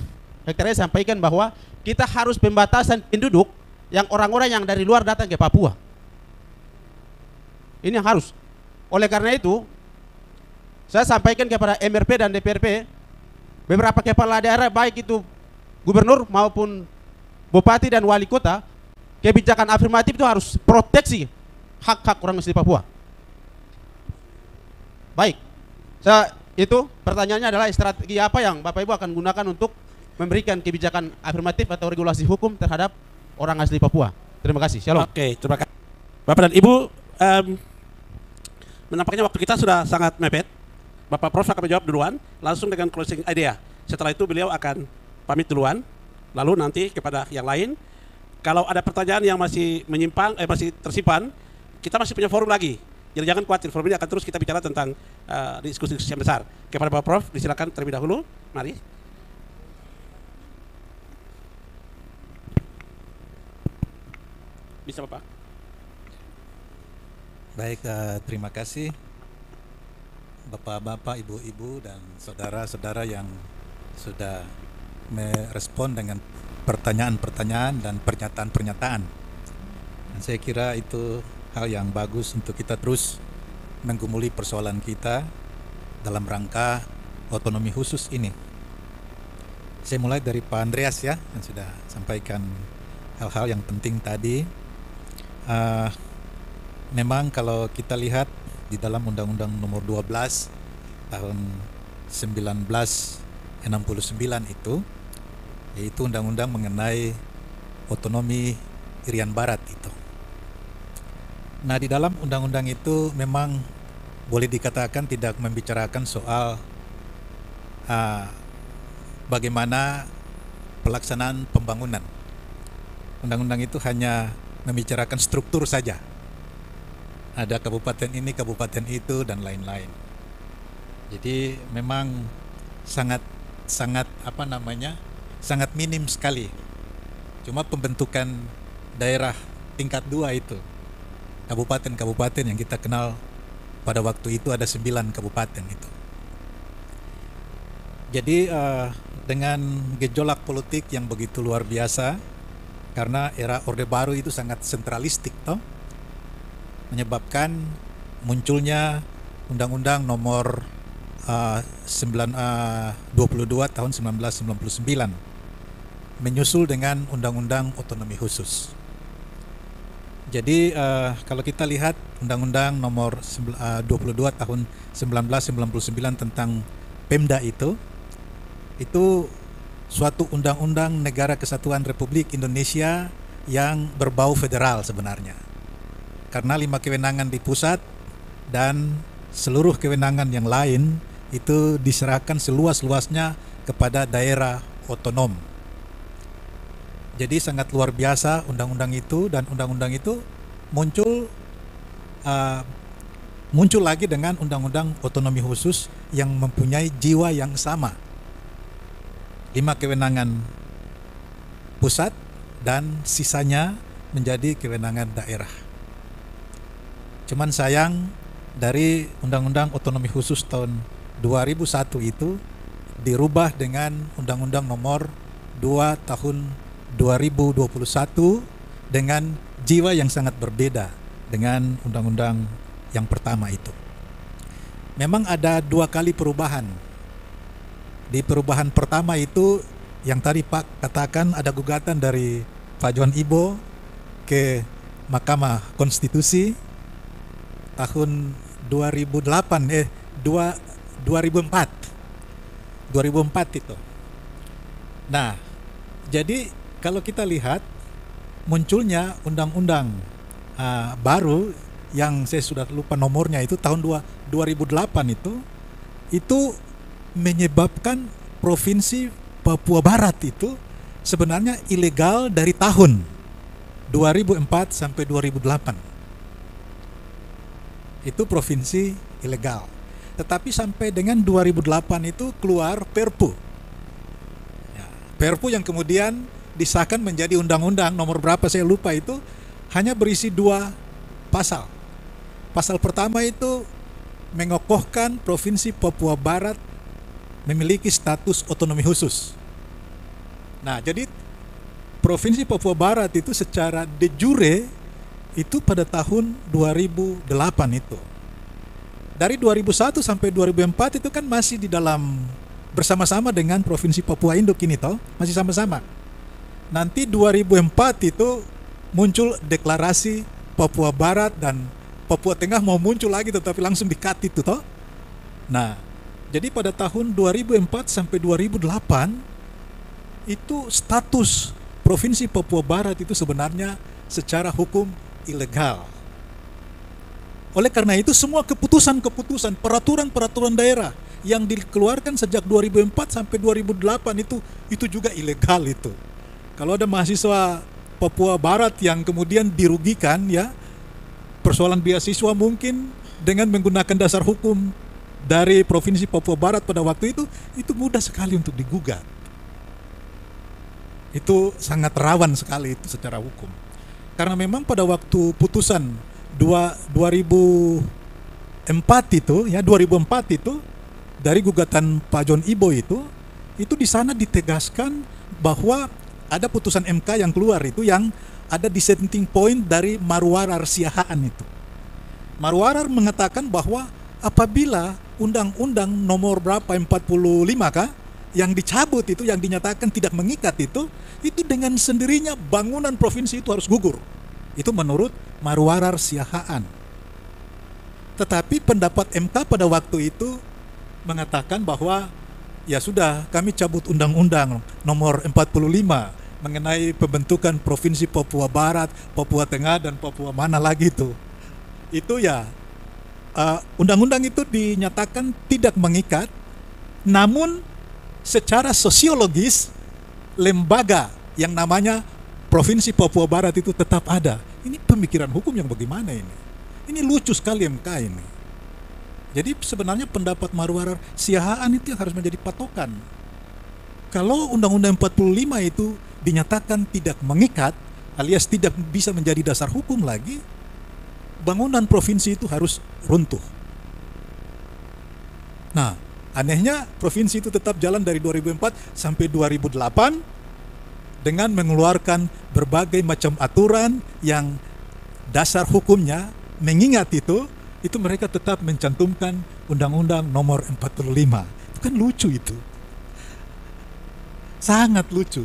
Hektaria sampaikan bahwa kita harus pembatasan penduduk yang orang-orang yang dari luar datang ke Papua. Ini yang harus. Oleh karena itu, saya sampaikan kepada MRP dan DPRP, beberapa kepala daerah baik itu gubernur maupun bupati dan wali kota, kebijakan afirmatif itu harus proteksi hak-hak orang asli Papua. Baik, itu pertanyaannya adalah strategi apa yang Bapak Ibu akan gunakan untuk memberikan kebijakan afirmatif atau regulasi hukum terhadap orang asli Papua. Terima kasih. Shalom. Oke, terima kasih. Bapak dan Ibu, menampaknya waktu kita sudah sangat mepet. Bapak Prof akan menjawab duluan, langsung dengan closing idea. Setelah itu beliau akan pamit duluan, lalu nanti kepada yang lain. Kalau ada pertanyaan yang masih menyimpang, masih tersimpan, kita masih punya forum lagi. Jadi jangan khawatir, forum ini akan terus kita bicara tentang diskusi yang besar. Kepada Bapak Prof, disilakan terlebih dahulu. Mari. Bisa Bapak. Baik, terima kasih Bapak-bapak, ibu-ibu, dan saudara-saudara yang sudah merespon dengan pertanyaan-pertanyaan dan pernyataan-pernyataan Dan saya kira itu hal yang bagus untuk kita terus menggumuli persoalan kita dalam rangka otonomi khusus ini. Saya mulai dari Pak Andreas ya, yang sudah sampaikan hal-hal yang penting tadi. Memang kalau kita lihat di dalam Undang-Undang Nomor 12 tahun 1969 itu, yaitu undang-undang mengenai otonomi Irian Barat itu. Nah, di dalam undang-undang itu memang boleh dikatakan tidak membicarakan soal bagaimana pelaksanaan pembangunan. Undang-undang itu hanya membicarakan struktur saja. Ada kabupaten ini, kabupaten itu, dan lain-lain. Jadi memang sangat minim sekali. Cuma pembentukan daerah tingkat 2 itu, kabupaten-kabupaten yang kita kenal pada waktu itu ada 9 kabupaten itu. Jadi dengan gejolak politik yang begitu luar biasa, karena era Orde Baru itu sangat sentralistik toh, menyebabkan munculnya Undang-Undang Nomor 22 tahun 1999 menyusul dengan Undang-Undang Otonomi Khusus. Jadi kalau kita lihat Undang-Undang Nomor 22 tahun 1999 tentang Pemda itu suatu undang-undang negara kesatuan Republik Indonesia yang berbau federal sebenarnya. Karena 5 kewenangan di pusat dan seluruh kewenangan yang lain itu diserahkan seluas-luasnya kepada daerah otonom. Jadi sangat luar biasa undang-undang itu, dan undang-undang itu muncul lagi dengan Undang-Undang Otonomi Khusus yang mempunyai jiwa yang sama. 5 kewenangan pusat dan sisanya menjadi kewenangan daerah. Cuman sayang dari Undang-Undang Otonomi Khusus tahun 2001 itu dirubah dengan Undang-Undang Nomor 2 tahun 2021 dengan jiwa yang sangat berbeda dengan undang-undang yang pertama itu. Memang ada 2 kali perubahan. Di perubahan pertama itu yang tadi Pak katakan ada gugatan dari Pak John Ibo ke Mahkamah Konstitusi tahun 2004 itu. Nah, jadi kalau kita lihat munculnya undang-undang baru yang saya sudah lupa nomornya itu tahun 2008 itu menyebabkan Provinsi Papua Barat itu sebenarnya ilegal dari tahun 2004 sampai 2008. Itu provinsi ilegal. Tetapi sampai dengan 2008 itu keluar Perpu. Ya, Perpu yang kemudian disahkan menjadi undang-undang nomor berapa saya lupa itu, hanya berisi 2 pasal. Pasal pertama itu mengokohkan Provinsi Papua Barat memiliki status otonomi khusus. Nah, jadi Provinsi Papua Barat itu secara de jure itu pada tahun 2008 itu. Dari 2001 sampai 2004 itu kan masih di dalam bersama-sama dengan Provinsi Papua Induk ini toh, masih sama-sama. Nanti 2004 itu muncul deklarasi Papua Barat dan Papua Tengah mau muncul lagi tetapi langsung di-cut itu toh. Nah, jadi pada tahun 2004 sampai 2008 itu status Provinsi Papua Barat itu sebenarnya secara hukum ilegal. Oleh karena itu semua keputusan-keputusan, peraturan-peraturan daerah yang dikeluarkan sejak 2004 sampai 2008 itu juga ilegal itu. Kalau ada mahasiswa Papua Barat yang kemudian dirugikan ya, persoalan beasiswa mungkin dengan menggunakan dasar hukum dari Provinsi Papua Barat pada waktu itu mudah sekali untuk digugat. Itu sangat rawan sekali itu secara hukum. Karena memang pada waktu putusan 2004 itu dari gugatan Pak John Ibo itu di sana ditegaskan bahwa ada putusan MK yang keluar itu yang ada dissenting point dari Marwarar Siahaan itu. Marwarar mengatakan bahwa apabila undang-undang nomor berapa 45 kah yang dicabut itu, yang dinyatakan tidak mengikat itu dengan sendirinya bangunan provinsi itu harus gugur. Itu menurut Marwarar Siahaan. Tetapi pendapat MK pada waktu itu mengatakan bahwa ya sudah, kami cabut undang-undang nomor 45 mengenai pembentukan Provinsi Papua Barat, Papua Tengah, dan Papua mana lagi itu. Itu ya, undang-undang itu dinyatakan tidak mengikat, namun secara sosiologis lembaga yang namanya Provinsi Papua Barat itu tetap ada. Ini pemikiran hukum yang bagaimana ini? Ini lucu sekali MK ini. Jadi sebenarnya pendapat Marwarar Siahaan itu yang harus menjadi patokan. Kalau Undang-Undang 45 itu dinyatakan tidak mengikat, alias tidak bisa menjadi dasar hukum lagi, bangunan provinsi itu harus runtuh. Nah, anehnya provinsi itu tetap jalan dari 2004 sampai 2008 dengan mengeluarkan berbagai macam aturan yang dasar hukumnya mengingat itu mereka tetap mencantumkan Undang-Undang nomor 45. Itu kan lucu itu. Sangat lucu.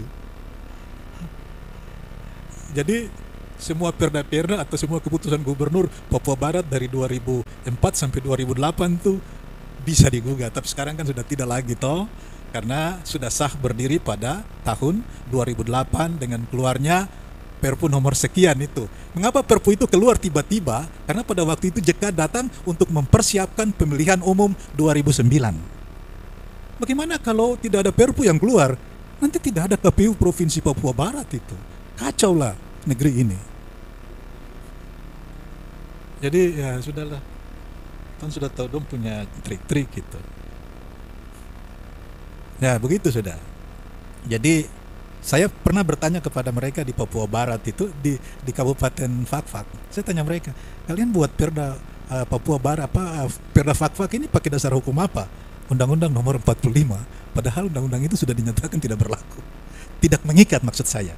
Jadi semua perda-perda atau semua keputusan gubernur Papua Barat dari 2004 sampai 2008 itu bisa digugat. Tapi sekarang kan sudah tidak lagi toh, karena sudah sah berdiri pada tahun 2008 dengan keluarnya Perpu nomor sekian itu. Mengapa Perpu itu keluar tiba-tiba? Karena pada waktu itu JK datang untuk mempersiapkan pemilihan umum 2009. Bagaimana kalau tidak ada Perpu yang keluar? Nanti tidak ada KPU Provinsi Papua Barat itu. Kacau lah negeri ini. Jadi ya sudahlah. Kan sudah tahu dong punya trik-trik gitu. Ya begitu sudah. Jadi saya pernah bertanya kepada mereka di Papua Barat itu di Kabupaten Fakfak. Saya tanya mereka, kalian buat perda Papua Barat perda Fakfak ini pakai dasar hukum apa? Undang-Undang nomor 45. Padahal undang-undang itu sudah dinyatakan tidak berlaku. Tidak mengikat maksud saya.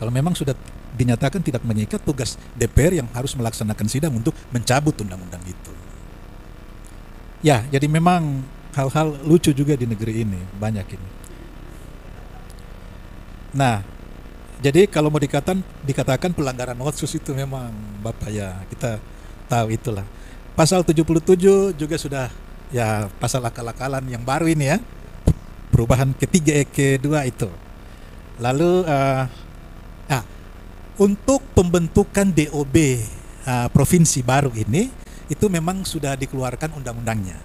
Kalau memang sudah dinyatakan tidak mengikat, tugas DPR yang harus melaksanakan sidang untuk mencabut undang-undang itu. Ya, jadi memang hal-hal lucu juga di negeri ini, banyak ini. Nah, jadi kalau mau dikatakan pelanggaran otsus itu memang Bapak ya, kita tahu itulah. Pasal 77 juga sudah ya pasal akal-akalan yang baru ini ya. Perubahan ketiga kedua itu. Lalu untuk pembentukan DOB provinsi baru ini itu memang sudah dikeluarkan undang-undangnya.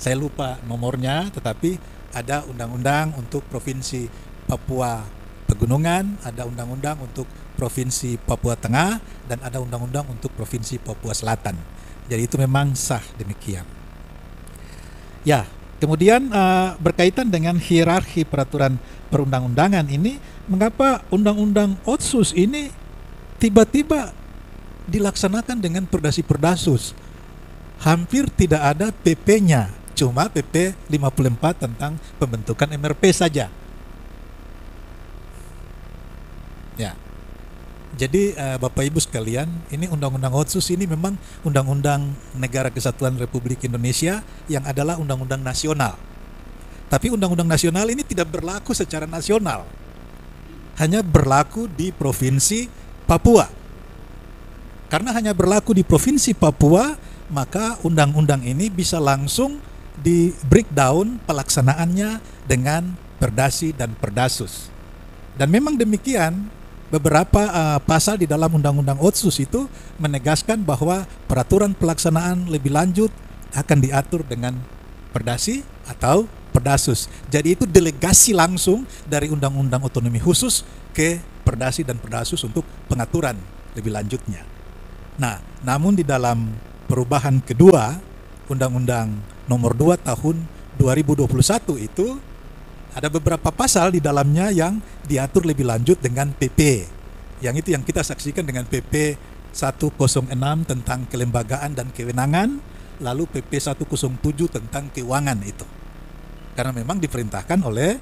Saya lupa nomornya, tetapi ada undang-undang untuk provinsi Papua Pegunungan, ada undang-undang untuk provinsi Papua Tengah, dan ada undang-undang untuk provinsi Papua Selatan. Jadi itu memang sah demikian. Ya, kemudian berkaitan dengan hierarki peraturan perundang-undangan ini, mengapa undang-undang Otsus ini tiba-tiba dilaksanakan dengan perdasi-perdasus? Hampir tidak ada PP-nya, cuma PP 54 tentang pembentukan MRP saja. Ya. Jadi Bapak Ibu sekalian, ini Undang-Undang Otsus ini memang Undang-Undang Negara Kesatuan Republik Indonesia yang adalah undang-undang nasional. Tapi undang-undang nasional ini tidak berlaku secara nasional. Hanya berlaku di Provinsi Papua. Karena hanya berlaku di Provinsi Papua, maka undang-undang ini bisa langsung di breakdown pelaksanaannya dengan perdasi dan perdasus. Dan memang demikian, beberapa pasal di dalam Undang-Undang Otsus itu menegaskan bahwa peraturan pelaksanaan lebih lanjut akan diatur dengan perdasi atau perdasus. Jadi itu delegasi langsung dari Undang-Undang Otonomi Khusus ke perdasi dan perdasus untuk pengaturan lebih lanjutnya. Nah, namun di dalam perubahan kedua, Undang-Undang Nomor 2 Tahun 2021 itu ada beberapa pasal di dalamnya yang diatur lebih lanjut dengan PP. Yang itu yang kita saksikan dengan PP 106 tentang kelembagaan dan kewenangan, lalu PP 107 tentang keuangan itu. Karena memang diperintahkan oleh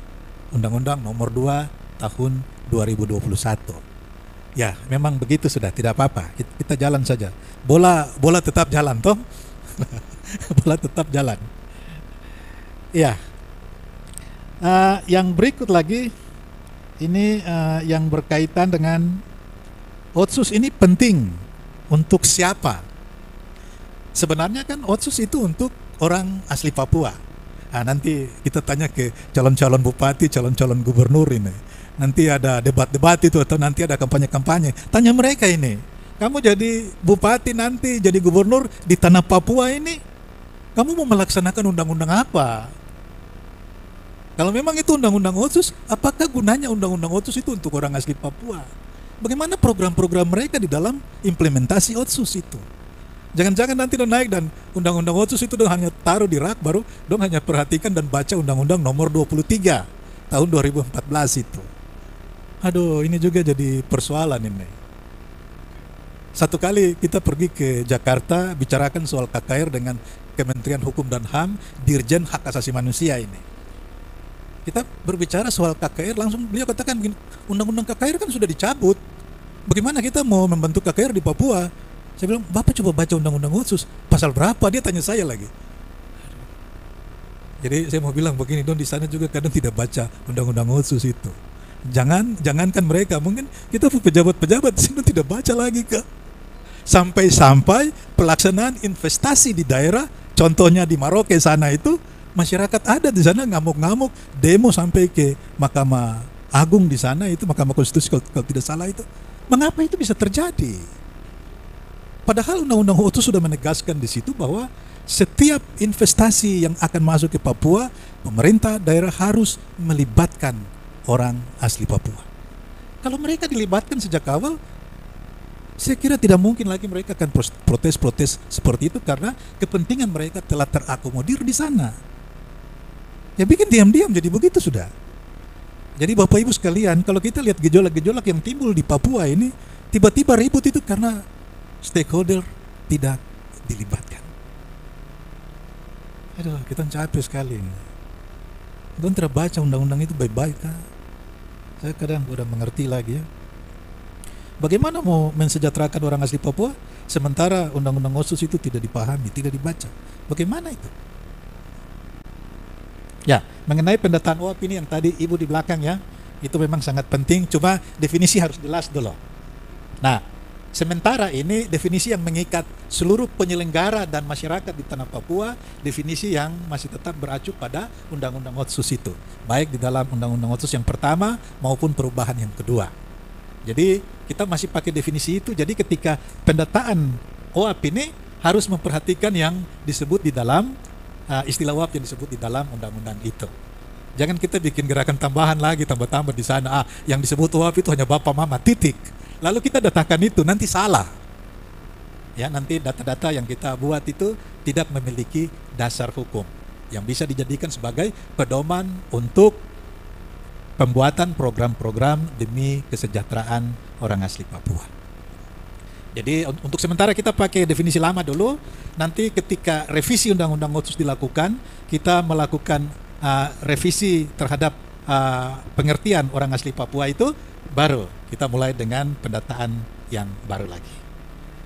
Undang-Undang Nomor 2 Tahun 2021. Ya, memang begitu sudah, tidak apa-apa. Kita jalan saja. Bola tetap jalan toh. Bola tetap jalan. Ya. Yang berikut lagi ini yang berkaitan dengan Otsus ini penting untuk siapa? Sebenarnya kan Otsus itu untuk orang asli Papua. Nanti kita tanya ke calon-calon bupati, calon-calon gubernur ini. Nanti ada debat-debat itu atau nanti ada kampanye-kampanye. Tanya mereka ini, kamu jadi bupati nanti, jadi gubernur di tanah Papua ini, kamu mau melaksanakan undang-undang apa? Kalau memang itu undang-undang Otsus, apakah gunanya undang-undang Otsus itu untuk orang asli Papua? Bagaimana program-program mereka di dalam implementasi Otsus itu? Jangan-jangan nanti udah naik dan undang-undang Otsus itu udah hanya taruh di rak, baru dong hanya perhatikan dan baca undang-undang nomor 23 tahun 2014 itu. Aduh, ini juga jadi persoalan ini. Satu kali kita pergi ke Jakarta bicarakan soal KKR dengan Kementerian Hukum dan HAM, Dirjen Hak Asasi Manusia ini. Kita berbicara soal KKR, langsung beliau katakan begini, undang-undang KKR kan sudah dicabut. Bagaimana kita mau membentuk KKR di Papua? Saya bilang, Bapak coba baca undang-undang Otsus, pasal berapa? Dia tanya saya lagi. Jadi saya mau bilang begini, di sana juga kadang tidak baca undang-undang Otsus itu. Jangankan mereka, mungkin kita pejabat-pejabat di sini tidak baca lagi Kak. Sampai-sampai pelaksanaan investasi di daerah, contohnya di Maroke sana itu, masyarakat ada di sana ngamuk-ngamuk, demo sampai ke Mahkamah Agung di sana itu, Mahkamah Konstitusi kalau tidak salah itu. Mengapa itu bisa terjadi? Padahal undang-undang Otsus sudah menegaskan di situ bahwa setiap investasi yang akan masuk ke Papua, pemerintah daerah harus melibatkan orang asli Papua. Kalau mereka dilibatkan sejak awal, saya kira tidak mungkin lagi mereka akan protes-protes seperti itu karena kepentingan mereka telah terakomodir di sana. Ya bikin diam-diam jadi begitu sudah. Jadi Bapak Ibu sekalian, kalau kita lihat gejolak-gejolak yang timbul di Papua ini, tiba-tiba ribut itu karena stakeholder tidak dilibatkan. Aduh, kita capek sekali ini. Don't terbaca undang-undang itu baik-baik Kak. Saya kadang udah mengerti lagi ya. Bagaimana mau mensejahterakan orang asli Papua sementara undang-undang Otsus itu tidak dipahami, tidak dibaca? Bagaimana itu? Ya, mengenai pendataan OAP ini yang tadi Ibu di belakang ya, itu memang sangat penting, cuma definisi harus jelas dulu. Nah, sementara ini definisi yang mengikat seluruh penyelenggara dan masyarakat di tanah Papua, definisi yang masih tetap beracu pada undang-undang Otsus itu, baik di dalam undang-undang Otsus yang pertama maupun perubahan yang kedua. Jadi kita masih pakai definisi itu. Jadi ketika pendataan OAP ini harus memperhatikan yang disebut di dalam istilah OAP yang disebut di dalam undang-undang itu. Jangan kita bikin gerakan tambahan lagi, tambah-tambah di sana. Yang disebut OAP itu hanya bapak mama titik. Lalu kita datakan itu, nanti salah. Ya, nanti data-data yang kita buat itu tidak memiliki dasar hukum yang bisa dijadikan sebagai pedoman untuk pembuatan program-program demi kesejahteraan orang asli Papua. Jadi untuk sementara kita pakai definisi lama dulu. Nanti ketika revisi undang-undang Otsus dilakukan, kita melakukan revisi terhadap pengertian orang asli Papua itu, baru kita mulai dengan pendataan yang baru lagi.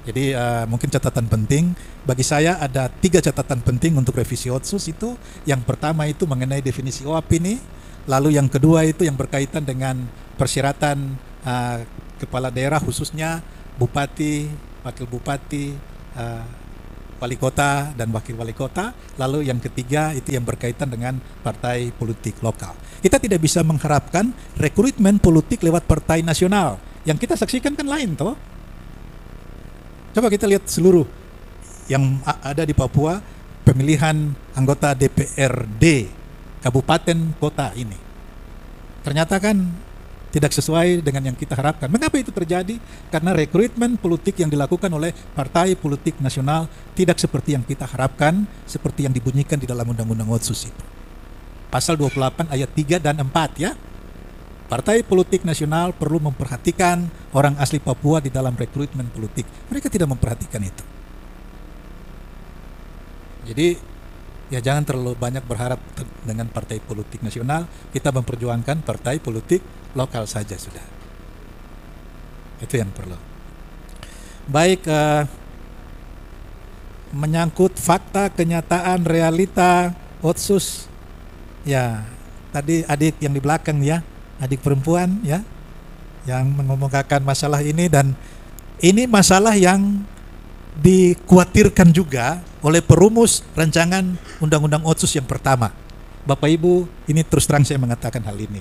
Jadi mungkin catatan penting bagi saya, ada 3 catatan penting untuk revisi Otsus itu. Yang pertama itu mengenai definisi OAP ini. Lalu yang kedua itu yang berkaitan dengan persyaratan kepala daerah, khususnya bupati, wakil bupati, wali kota dan wakil wali kota. Lalu yang ketiga itu yang berkaitan dengan partai politik lokal. Kita tidak bisa mengharapkan rekrutmen politik lewat partai nasional. Yang kita saksikan kan lain toh. Coba kita lihat seluruh yang ada di Papua, pemilihan anggota DPRD kabupaten kota ini ternyata kan tidak sesuai dengan yang kita harapkan. Mengapa itu terjadi? Karena rekrutmen politik yang dilakukan oleh partai politik nasional tidak seperti yang kita harapkan, seperti yang dibunyikan di dalam undang-undang Otsus itu. Pasal 28 ayat 3 dan 4 ya. Partai politik nasional perlu memperhatikan orang asli Papua di dalam rekrutmen politik. Mereka tidak memperhatikan itu. Jadi ya jangan terlalu banyak berharap dengan partai politik nasional. Kita memperjuangkan partai politik lokal saja sudah. Itu yang perlu. Baik, menyangkut fakta, kenyataan, realita, Otsus. Ya, tadi adik yang di belakang ya, adik perempuan ya, yang mengemukakan masalah ini, dan ini masalah yang dikhawatirkan juga oleh perumus rancangan Undang-Undang Otsus yang pertama. Bapak Ibu, ini terus terang saya mengatakan hal ini.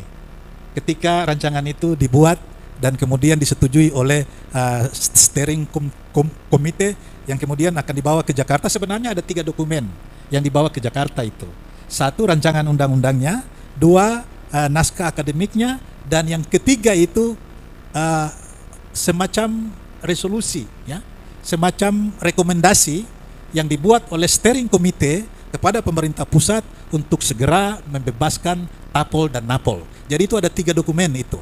Ketika rancangan itu dibuat dan kemudian disetujui oleh steering komite yang kemudian akan dibawa ke Jakarta, sebenarnya ada 3 dokumen yang dibawa ke Jakarta itu. 1, rancangan undang-undangnya, 2, naskah akademiknya, dan yang ketiga itu semacam resolusi ya, semacam rekomendasi yang dibuat oleh steering komite kepada pemerintah pusat untuk segera membebaskan Tapol dan Napol. Jadi itu ada 3 dokumen itu.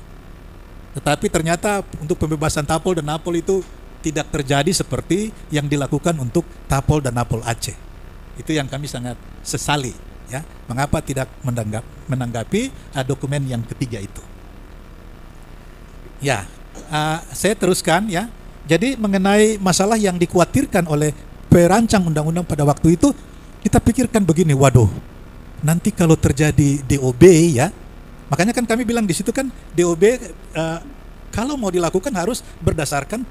Tetapi ternyata untuk pembebasan Tapol dan Napol itu tidak terjadi seperti yang dilakukan untuk Tapol dan Napol Aceh. Itu yang kami sangat sesali ya. Mengapa tidak menanggapi dokumen yang ketiga itu? Ya, saya teruskan ya. Jadi mengenai masalah yang dikhawatirkan oleh perancang undang-undang pada waktu itu, kita pikirkan begini, waduh, nanti kalau terjadi DOB ya, makanya kan kami bilang di situ kan DOB kalau mau dilakukan harus berdasarkan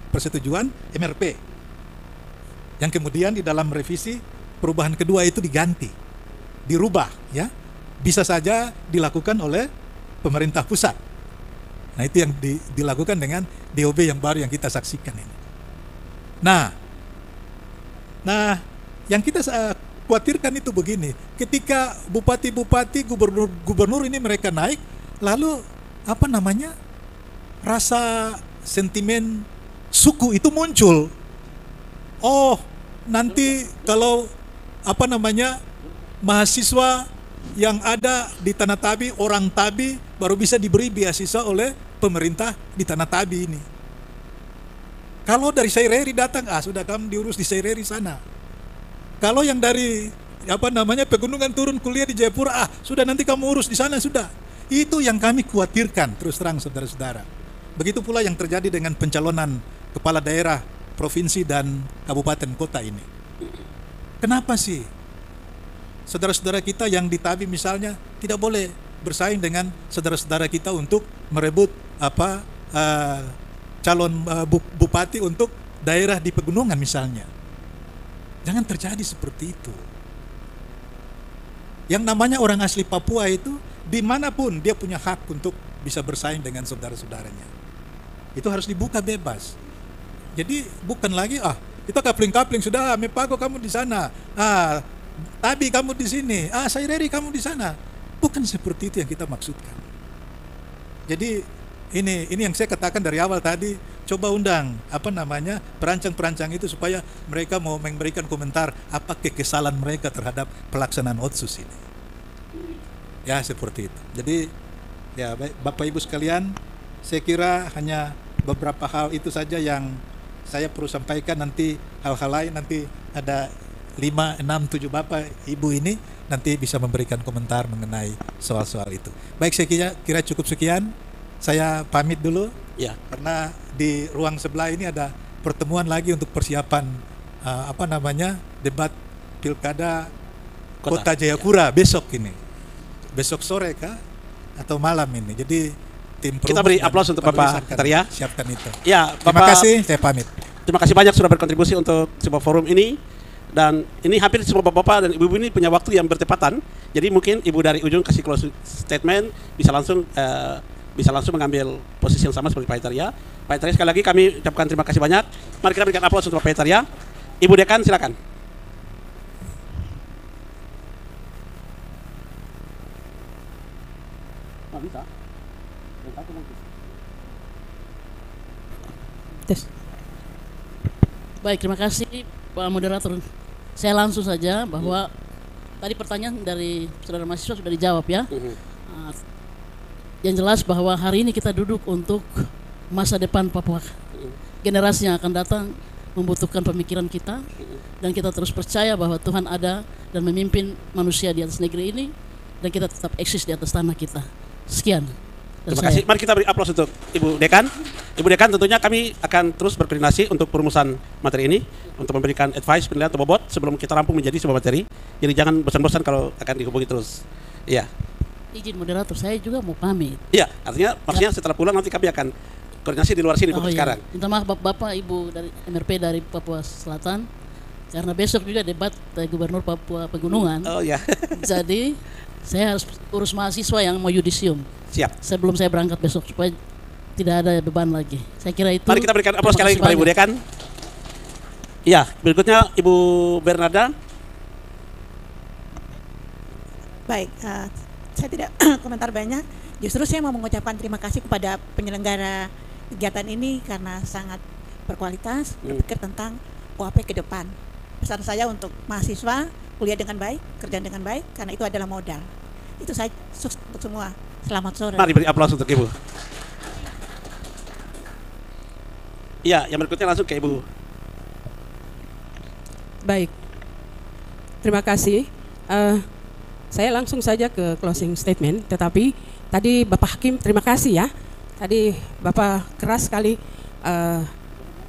persetujuan MRP, yang kemudian di dalam revisi perubahan kedua itu diganti, dirubah ya, bisa saja dilakukan oleh pemerintah pusat. Nah itu yang dilakukan dengan DOB yang baru yang kita saksikan ini. Nah yang kita khawatirkan itu begini, ketika bupati-bupati, gubernur ini mereka naik, lalu apa namanya, rasa sentimen suku itu muncul. Oh, nanti kalau apa namanya, mahasiswa yang ada di Tanah Tabi, orang Tabi baru bisa diberi beasiswa oleh pemerintah di Tanah Tabi ini. Kalau dari Saireri datang, sudah kamu diurus di Saireri sana. Kalau yang dari apa namanya pegunungan turun kuliah di Jayapura, sudah nanti kamu urus di sana sudah. Itu yang kami khawatirkan terus terang saudara-saudara. Begitu pula yang terjadi dengan pencalonan kepala daerah, provinsi dan kabupaten kota ini. Kenapa sih saudara-saudara kita yang di Tabi misalnya tidak boleh bersaing dengan saudara-saudara kita untuk merebut calon bupati untuk daerah di pegunungan misalnya? Jangan terjadi seperti itu. Yang namanya orang asli Papua itu dimanapun dia punya hak untuk bisa bersaing dengan saudara-saudaranya. Itu harus dibuka bebas. Jadi bukan lagi kita kapling-kapling sudah, Mepago kamu di sana, Tabi kamu di sini, Saireri kamu di sana. Bukan seperti itu yang kita maksudkan. Jadi ini yang saya katakan dari awal tadi, coba undang perancang-perancang itu supaya mereka mau memberikan komentar apa kekesalan mereka terhadap pelaksanaan Otsus ini. Ya seperti itu. Jadi ya Bapak Ibu sekalian, saya kira hanya beberapa hal itu saja yang saya perlu sampaikan. Nanti hal-hal lain nanti ada 5, 6, 7 Bapak Ibu ini nanti bisa memberikan komentar mengenai soal-soal itu. Baik, saya kira cukup sekian. Saya pamit dulu ya, karena di ruang sebelah ini ada pertemuan lagi untuk persiapan debat pilkada Kota Jayapura besok ini. Besok sore kah atau malam ini. Jadi tim kita beri aplaus untuk Bapak Teria. Siapkan itu. Ya, terima kasih, saya pamit. Terima kasih banyak sudah berkontribusi untuk sebuah forum ini. Dan ini hampir semua bapak-bapak dan ibu-ibu ini punya waktu yang bertepatan. Jadi mungkin ibu dari ujung kasih closing statement, bisa langsung mengambil posisi yang sama seperti Pak Itaria. Pak Itaria, sekali lagi kami ucapkan terima kasih banyak. Mari kita berikan aplaus untuk Pak Itaria. Ibu Dekan silakan. Baik, terima kasih Pak Moderator. Saya langsung saja bahwa tadi pertanyaan dari saudara mahasiswa sudah dijawab ya. Yang jelas bahwa hari ini kita duduk untuk masa depan Papua. Generasi yang akan datang membutuhkan pemikiran kita, dan kita terus percaya bahwa Tuhan ada dan memimpin manusia di atas negeri ini, dan kita tetap eksis di atas tanah kita. Sekian. Terima kasih. Mari kita beri aplaus untuk Ibu Dekan. Ibu Dekan, tentunya kami akan terus berkoordinasi untuk perumusan materi ini, untuk memberikan advice, penilaian atau bobot sebelum kita rampung menjadi sebuah materi. Jadi jangan bosan-bosan kalau akan dihubungi terus. Iya. Izin moderator, saya juga mau pamit. Iya, artinya maksudnya setelah pulang nanti kami akan koordinasi di luar sini, bukan sekarang. Minta maaf Bapak Ibu dari MRP dari Papua Selatan, karena besok juga debat Gubernur Papua Pegunungan. Oh ya. Jadi saya harus urus mahasiswa yang mau yudisium. Siap. Sebelum saya berangkat besok supaya tidak ada beban lagi. Saya kira itu. Mari kita berikan aplaus sekali lagi kepada Ibu Dekan. Iya, berikutnya Ibu Bernarda. Baik, saya tidak komentar banyak. Justru saya mau mengucapkan terima kasih kepada penyelenggara kegiatan ini karena sangat berkualitas, berpikir tentang UAP ke depan. Pesan saya untuk mahasiswa, kuliah dengan baik, kerja dengan baik, karena itu adalah modal. Itu saya sukses untuk semua. Selamat sore. Mari beri aplaus untuk Ibu. Iya, yang berikutnya langsung ke Ibu. Baik, terima kasih. Saya langsung saja ke closing statement, tetapi tadi Bapak Hakim terima kasih ya. Tadi Bapak keras sekali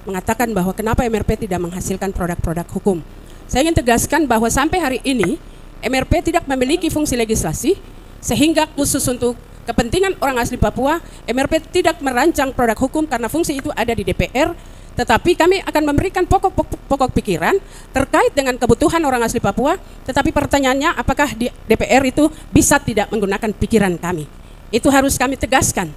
mengatakan bahwa kenapa MRP tidak menghasilkan produk-produk hukum. Saya ingin tegaskan bahwa sampai hari ini MRP tidak memiliki fungsi legislasi, sehingga khusus untuk kepentingan orang asli Papua, MRP tidak merancang produk hukum karena fungsi itu ada di DPR, tetapi kami akan memberikan pokok pikiran terkait dengan kebutuhan orang asli Papua, tetapi pertanyaannya apakah di DPR itu bisa tidak menggunakan pikiran kami. Itu harus kami tegaskan.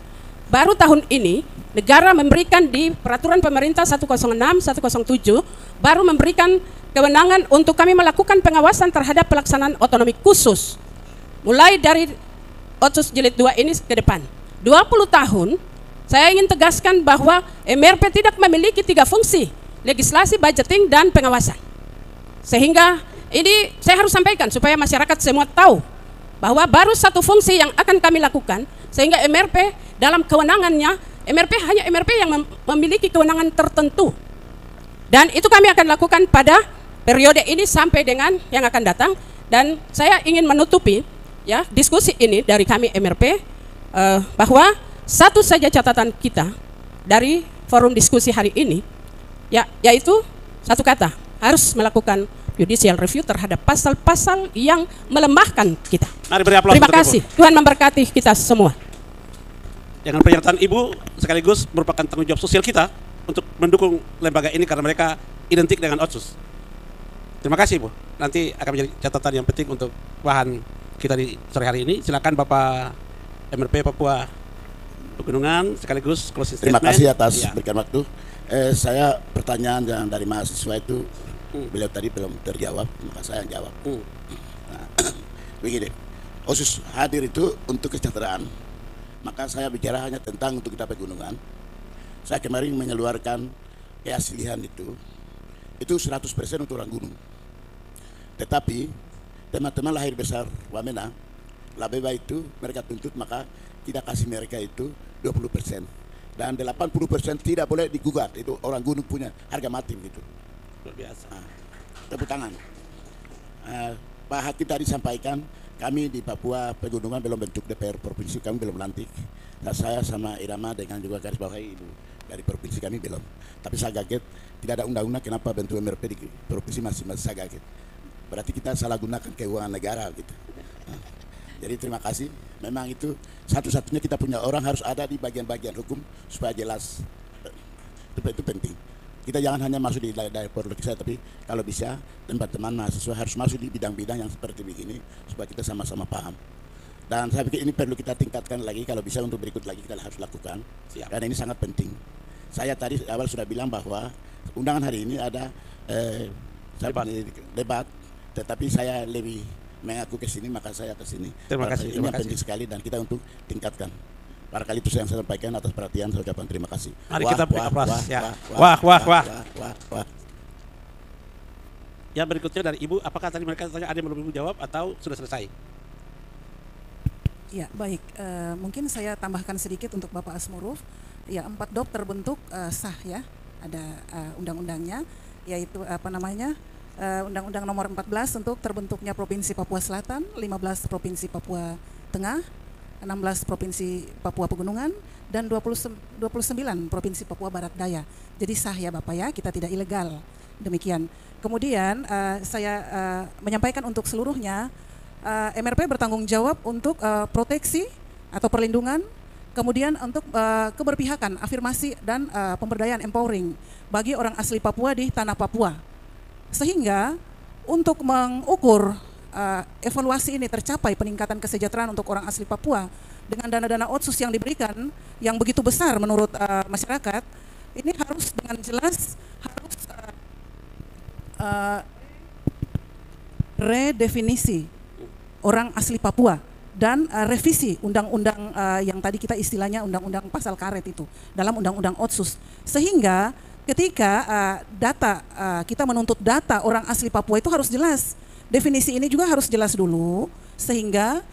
Baru tahun ini negara memberikan di peraturan pemerintah 106-107 baru memberikan kewenangan untuk kami melakukan pengawasan terhadap pelaksanaan otonomi khusus. Mulai dari Otsus Jilid 2 ini ke depan. 20 tahun saya ingin tegaskan bahwa MRP tidak memiliki 3 fungsi, legislasi, budgeting, dan pengawasan. Sehingga ini saya harus sampaikan supaya masyarakat semua tahu bahwa baru 1 fungsi yang akan kami lakukan, sehingga MRP dalam kewenangannya, MRP hanya MRP yang memiliki kewenangan tertentu. Dan itu kami akan lakukan pada periode ini sampai dengan yang akan datang. Dan saya ingin menutupi ya diskusi ini dari kami MRP bahwa satu saja catatan kita dari forum diskusi hari ini, yaitu satu kata, harus melakukan judicial review terhadap pasal-pasal yang melemahkan kita. Mari beri aplaus. Terima kasih. Ibu. Tuhan memberkati kita semua. Dengan pernyataan Ibu sekaligus merupakan tanggung jawab sosial kita untuk mendukung lembaga ini karena mereka identik dengan Otsus. Terima kasih Ibu. Nanti akan menjadi catatan yang penting untuk bahan kita di sore hari ini. Silakan Bapak MRP Papua Pegunungan sekaligus closing statement. Terima kasih atas berikan waktu. Saya pertanyaan yang dari mahasiswa itu beliau tadi belum terjawab, maka saya yang jawab. Nah, begini, Otsus hadir itu untuk kesejahteraan, maka saya bicara hanya tentang untuk kita pegunungan. Saya kemarin mengeluarkan keaslian itu 100% untuk orang gunung. Tetapi teman-teman lahir besar Wamena, Labeba itu mereka tuntut, maka tidak kasih mereka itu 20%. Dan 80% tidak boleh digugat, itu orang gunung punya harga mati begitu. Luar biasa. Nah, tepuk tangan. Pak Hakim tadi sampaikan, kami di Papua Pegunungan belum bentuk DPR provinsi, kami belum lantik. Nah, saya sama Irama dengan juga garis bawahi Ibu dari provinsi kami belum. Tapi saya kaget, tidak ada undang-undang kenapa bentuk MRP di provinsi masih saya kaget. Berarti kita salah gunakan keuangan negara gitu. Nah, jadi terima kasih. Memang itu satu-satunya kita punya orang harus ada di bagian-bagian hukum supaya jelas. Itu penting. Kita jangan hanya masuk di daerah politik saya, tapi kalau bisa teman-teman mahasiswa harus masuk di bidang-bidang yang seperti begini supaya kita sama-sama paham. Dan saya pikir ini perlu kita tingkatkan lagi, kalau bisa untuk berikut lagi kita harus lakukan. Karena ini sangat penting. Saya tadi awal sudah bilang bahwa undangan hari ini ada debat, tetapi saya lebih mengaku ke sini, maka saya ke sini. Terima kasih. Ini penting sekali dan kita untuk tingkatkan. Barangkali itu yang saya sampaikan, atas perhatian saya ucapkan terima kasih. Mari kita beri aplaus. Wah. Yang berikutnya dari Ibu, apakah tadi mereka tanya ada yang belum Ibu jawab atau sudah selesai? Ya, baik. Mungkin saya tambahkan sedikit untuk Bapak Asmuruf. Ya, 4 dok terbentuk sah ya. Ada undang-undangnya, yaitu Undang-Undang Nomor 14 untuk terbentuknya Provinsi Papua Selatan, 15 Provinsi Papua Tengah, 16 Provinsi Papua Pegunungan, dan 29 Provinsi Papua Barat Daya. Jadi sah ya Bapak ya, kita tidak ilegal. Demikian. Kemudian saya menyampaikan untuk seluruhnya, MRP bertanggung jawab untuk proteksi atau perlindungan, kemudian untuk keberpihakan, afirmasi, dan pemberdayaan empowering bagi orang asli Papua di tanah Papua. Sehingga untuk mengukur evaluasi ini tercapai peningkatan kesejahteraan untuk orang asli Papua dengan dana-dana otsus yang diberikan yang begitu besar menurut masyarakat, ini harus dengan jelas harus redefinisi orang asli Papua dan revisi undang-undang yang tadi kita istilahnya undang-undang pasal karet itu dalam undang-undang otsus, sehingga ketika data kita menuntut data orang asli Papua itu harus jelas. Definisi ini juga harus jelas dulu, sehingga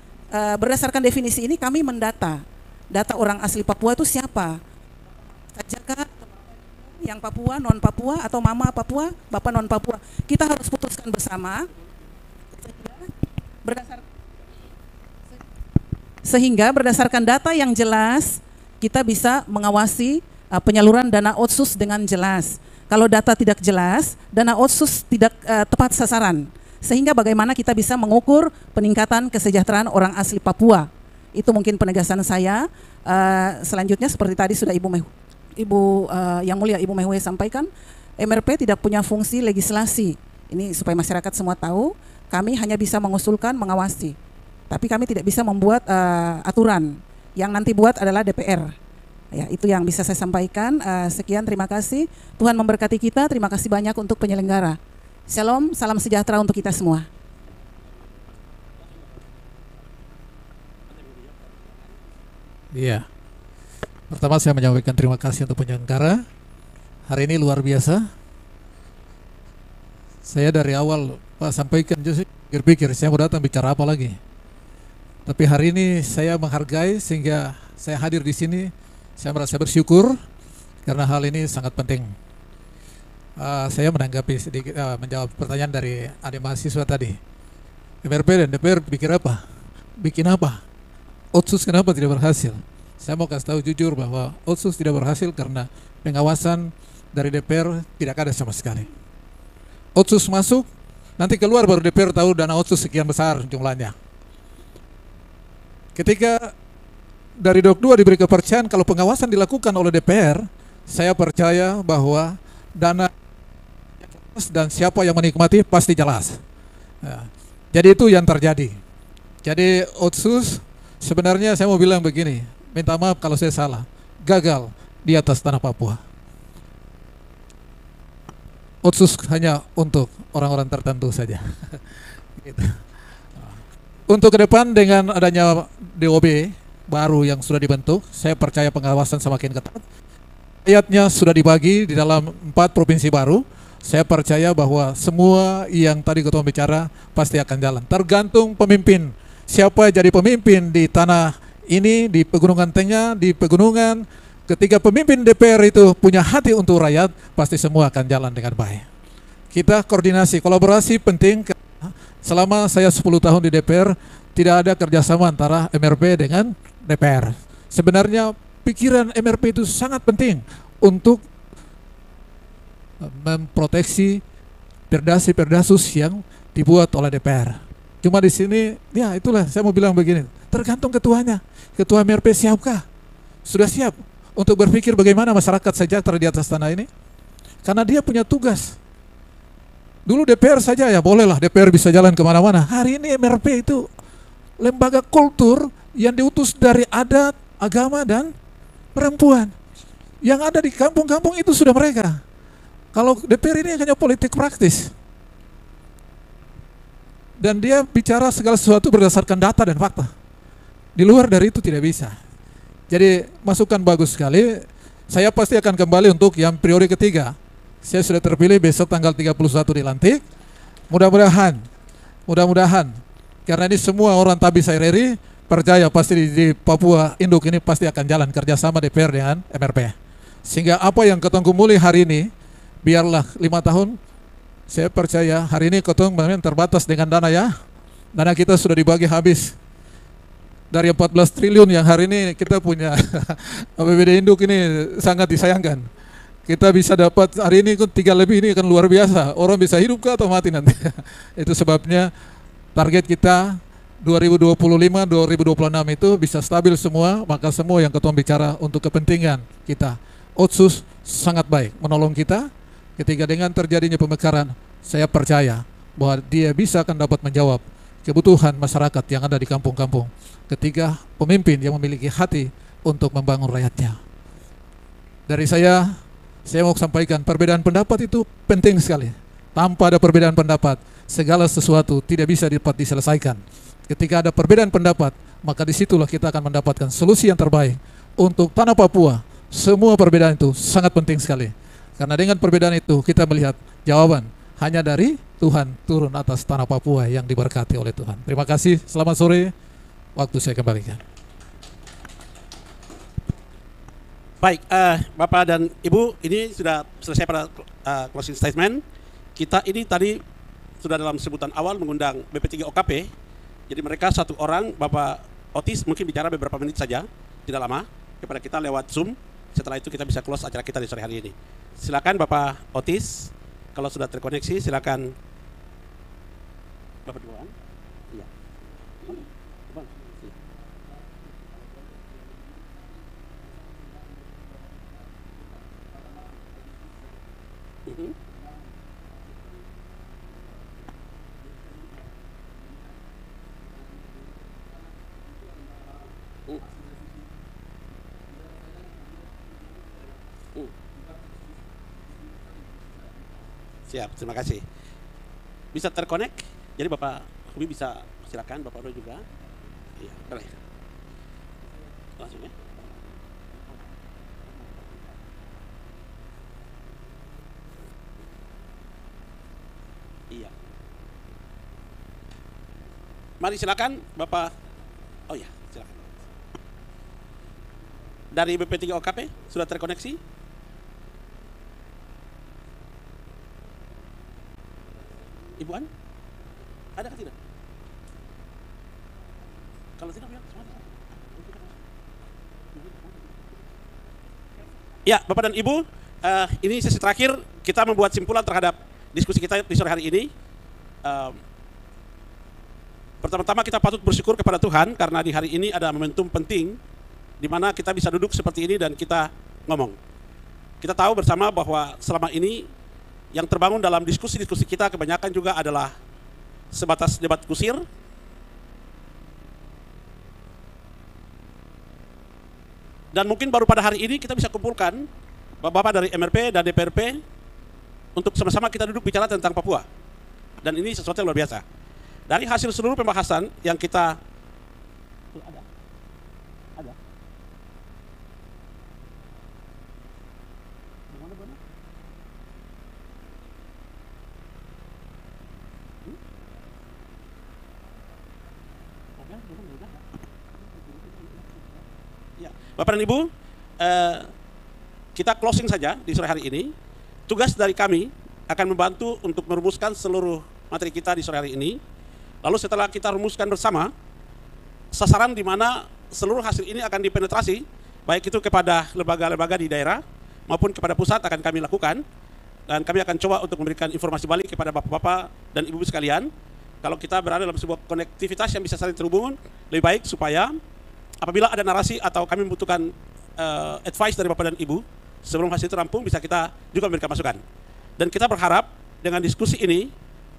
berdasarkan definisi ini kami mendata data orang asli Papua itu siapa sajakah, yang Papua, non Papua, atau mama Papua, bapak non Papua. Kita harus putuskan bersama sehingga berdasarkan data yang jelas kita bisa mengawasi penyaluran dana otsus dengan jelas. Kalau data tidak jelas, dana otsus tidak tepat sasaran. Sehingga bagaimana kita bisa mengukur peningkatan kesejahteraan orang asli Papua. Itu mungkin penegasan saya. Selanjutnya seperti tadi sudah Yang Mulia Ibu Mehwe sampaikan, MRP tidak punya fungsi legislasi. Ini supaya masyarakat semua tahu, kami hanya bisa mengusulkan, mengawasi. Tapi kami tidak bisa membuat aturan. Yang nanti buat adalah DPR. Ya, itu yang bisa saya sampaikan. Sekian, terima kasih. Tuhan memberkati kita. Terima kasih banyak untuk penyelenggara. Shalom, salam sejahtera untuk kita semua. Iya. Pertama saya menyampaikan terima kasih untuk penyelenggara. Hari ini luar biasa. Saya dari awal Pak sampaikan, pikir-pikir saya mau datang bicara apa lagi. Tapi hari ini saya menghargai sehingga saya hadir di sini. Saya merasa bersyukur karena hal ini sangat penting. Saya menanggapi sedikit, menjawab pertanyaan dari adik mahasiswa tadi. MRP dan DPR bikin apa? Bikin apa? Otsus kenapa tidak berhasil? Saya mau kasih tahu jujur bahwa Otsus tidak berhasil karena pengawasan dari DPR tidak ada sama sekali. Otsus masuk, nanti keluar baru DPR tahu dana Otsus sekian besar jumlahnya. Ketika dari Dok 2 diberi kepercayaan kalau pengawasan dilakukan oleh DPR, saya percaya bahwa dana dan siapa yang menikmati pasti jelas. Ya. Jadi itu yang terjadi. Jadi Otsus sebenarnya saya mau bilang begini, minta maaf kalau saya salah, gagal di atas tanah Papua. Otsus hanya untuk orang-orang tertentu saja. Gitu. Untuk ke depan dengan adanya DOB baru yang sudah dibentuk, saya percaya pengawasan semakin ketat. Ayatnya sudah dibagi di dalam 4 provinsi baru. Saya percaya bahwa semua yang tadi ketua bicara pasti akan jalan. Tergantung pemimpin. Siapa jadi pemimpin di tanah ini, di Pegunungan Tengah, di Pegunungan. Ketika pemimpin DPR itu punya hati untuk rakyat, pasti semua akan jalan dengan baik. Kita koordinasi, kolaborasi penting. Selama saya 10 tahun di DPR, tidak ada kerjasama antara MRP dengan DPR. Sebenarnya pikiran MRP itu sangat penting untuk memproteksi perdasus yang dibuat oleh DPR. Cuma di sini, ya itulah saya mau bilang begini, tergantung ketuanya. Ketua MRP siapkah? Sudah siap untuk berpikir bagaimana masyarakat sejahtera di atas tanah ini? Karena dia punya tugas. Dulu DPR saja ya bolehlah DPR bisa jalan kemana-mana. Hari ini MRP itu lembaga kultur yang diutus dari adat, agama, dan perempuan. Yang ada di kampung-kampung itu sudah mereka. Kalau DPR ini hanya politik praktis. Dan dia bicara segala sesuatu berdasarkan data dan fakta. Di luar dari itu tidak bisa. Jadi masukan bagus sekali. Saya pasti akan kembali untuk yang periode ketiga. Saya sudah terpilih besok tanggal 31 dilantik. Mudah-mudahan. Karena ini semua orang Tabi Saireri percaya pasti di Papua Induk ini pasti akan jalan kerjasama DPR dengan MRP. Sehingga apa yang ketemu mulai hari ini, biarlah 5 tahun Saya percaya hari ini Kotong memang terbatas dengan dana ya. Dana kita sudah dibagi habis. Dari 14 triliun yang hari ini kita punya APBD induk ini sangat disayangkan. Kita bisa dapat hari ini 3 lebih ini kan luar biasa. Orang bisa hidup kah atau mati nanti. Itu sebabnya target kita 2025-2026 itu bisa stabil semua. Maka semua yang Ketua bicara untuk kepentingan kita. Otsus sangat baik menolong kita. Ketika dengan terjadinya pemekaran, saya percaya bahwa dia bisa akan dapat menjawab kebutuhan masyarakat yang ada di kampung-kampung. Ketika pemimpin yang memiliki hati untuk membangun rakyatnya. Dari saya mau sampaikan perbedaan pendapat itu penting sekali. Tanpa ada perbedaan pendapat, segala sesuatu tidak bisa dapat diselesaikan. Ketika ada perbedaan pendapat, maka disitulah kita akan mendapatkan solusi yang terbaik untuk tanah Papua. Semua perbedaan itu sangat penting sekali. Karena dengan perbedaan itu kita melihat jawaban hanya dari Tuhan turun atas tanah Papua yang diberkati oleh Tuhan. Terima kasih, selamat sore. Waktu saya kembalikan. Baik, Bapak dan Ibu, ini sudah selesai pada closing statement. Kita ini tadi sudah dalam sebutan awal mengundang BP3OKP. Jadi mereka satu orang, Bapak Otis mungkin bicara beberapa menit saja, tidak lama, kepada kita lewat Zoom. Setelah itu kita bisa close acara kita di sore hari ini. Silakan Bapak Otis, kalau sudah terkoneksi silakan. Bapak duluan. Iya. Siap, terima kasih. Bisa terkonek, jadi Bapak Hubi bisa silakan, Bapak Odo juga. Iya, boleh. Langsung ya. Iya. Mari silakan Bapak. Oh ya, silakan. Dari BP3OKP sudah terkoneksi? Ibu An? Ada tidak? Kalau tidak bilang semuanya. Ya, Bapak dan Ibu, ini sesi terakhir kita membuat simpulan terhadap diskusi kita di sore hari ini. Pertama-tama kita patut bersyukur kepada Tuhan karena di hari ini ada momentum penting di mana kita bisa duduk seperti ini dan kita ngomong. Kita tahu bersama bahwa selama ini yang terbangun dalam diskusi-diskusi kita kebanyakan juga adalah sebatas debat kusir. Dan mungkin baru pada hari ini kita bisa kumpulkan Bapak-Bapak dari MRP dan DPRP untuk sama-sama kita duduk bicara tentang Papua. Dan ini sesuatu yang luar biasa. Dari hasil seluruh pembahasan yang kita ada. Bapak dan Ibu, kita closing saja di sore hari ini. Tugas dari kami akan membantu untuk merumuskan seluruh materi kita di sore hari ini. Lalu setelah kita rumuskan bersama, sasaran di mana seluruh hasil ini akan dipenetrasi, baik itu kepada lembaga-lembaga di daerah maupun kepada pusat akan kami lakukan. Dan kami akan coba untuk memberikan informasi balik kepada Bapak-Bapak dan Ibu-Ibu sekalian. Kalau kita berada dalam sebuah konektivitas yang bisa saling terhubung, lebih baik supaya apabila ada narasi atau kami membutuhkan advice dari Bapak dan Ibu, sebelum hasil itu rampung bisa kita juga memberikan masukan. Dan kita berharap dengan diskusi ini,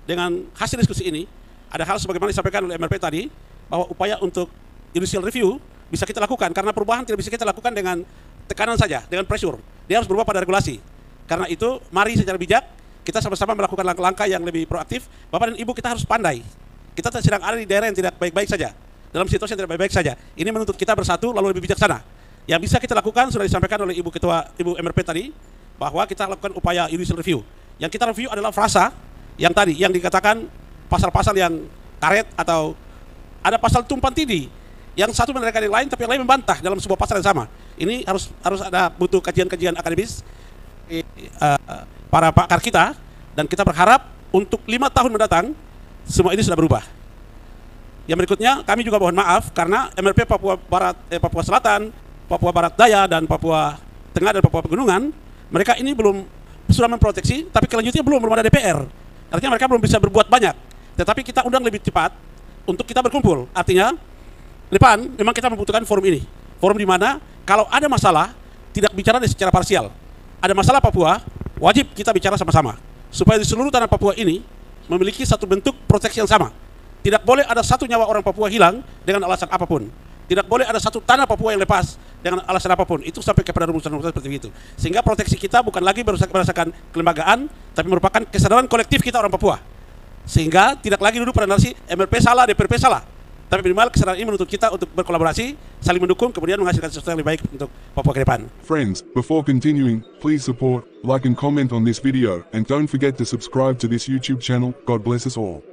dengan hasil diskusi ini, ada hal sebagaimana disampaikan oleh MRP tadi, bahwa upaya untuk judicial review bisa kita lakukan, karena perubahan tidak bisa kita lakukan dengan tekanan saja, dengan pressure. Dia harus berubah pada regulasi. Karena itu, mari secara bijak, kita sama-sama melakukan langkah-langkah yang lebih proaktif. Bapak dan Ibu, kita harus pandai. Kita sedang ada di daerah yang tidak baik-baik saja, dalam situasi yang tidak baik-baik saja. Ini menuntut kita bersatu lalu lebih bijaksana. Yang bisa kita lakukan sudah disampaikan oleh Ibu Ketua, Ibu MRP tadi, bahwa kita lakukan upaya judicial review. Yang kita review adalah frasa yang tadi, yang dikatakan pasal-pasal yang karet atau ada pasal tumpang tindih. Yang satu menerangkan yang lain, tapi yang lain membantah dalam sebuah pasal yang sama. Ini harus ada butuh kajian-kajian akademis para pakar kita, dan kita berharap untuk 5 tahun mendatang semua ini sudah berubah. Yang berikutnya, kami juga mohon maaf karena MRP Papua Barat, Papua Selatan, Papua Barat Daya, dan Papua Tengah dan Papua Pegunungan, mereka ini belum sudah memproteksi, tapi kelanjutnya belum ada DPR. Artinya mereka belum bisa berbuat banyak. Tetapi kita undang lebih cepat untuk kita berkumpul. Artinya, depan memang kita membutuhkan forum ini. Forum di mana kalau ada masalah tidak bicara secara parsial. Ada masalah Papua, wajib kita bicara sama-sama supaya di seluruh tanah Papua ini memiliki satu bentuk proteksi yang sama. Tidak boleh ada satu nyawa orang Papua hilang dengan alasan apapun. Tidak boleh ada satu tanah Papua yang lepas dengan alasan apapun. Itu sampai kepada rumusan-rumusan seperti itu. Sehingga proteksi kita bukan lagi berdasarkan kelembagaan, tapi merupakan kesadaran kolektif kita orang Papua. Sehingga tidak lagi duduk pada narasi MRP salah, DPRP salah. Tapi minimal kesadaran ini menuntut kita untuk berkolaborasi, saling mendukung, kemudian menghasilkan sesuatu yang lebih baik untuk Papua ke depan. Friends, before continuing, please support, like and comment on this video, and don't forget to subscribe to this YouTube channel. God bless us all.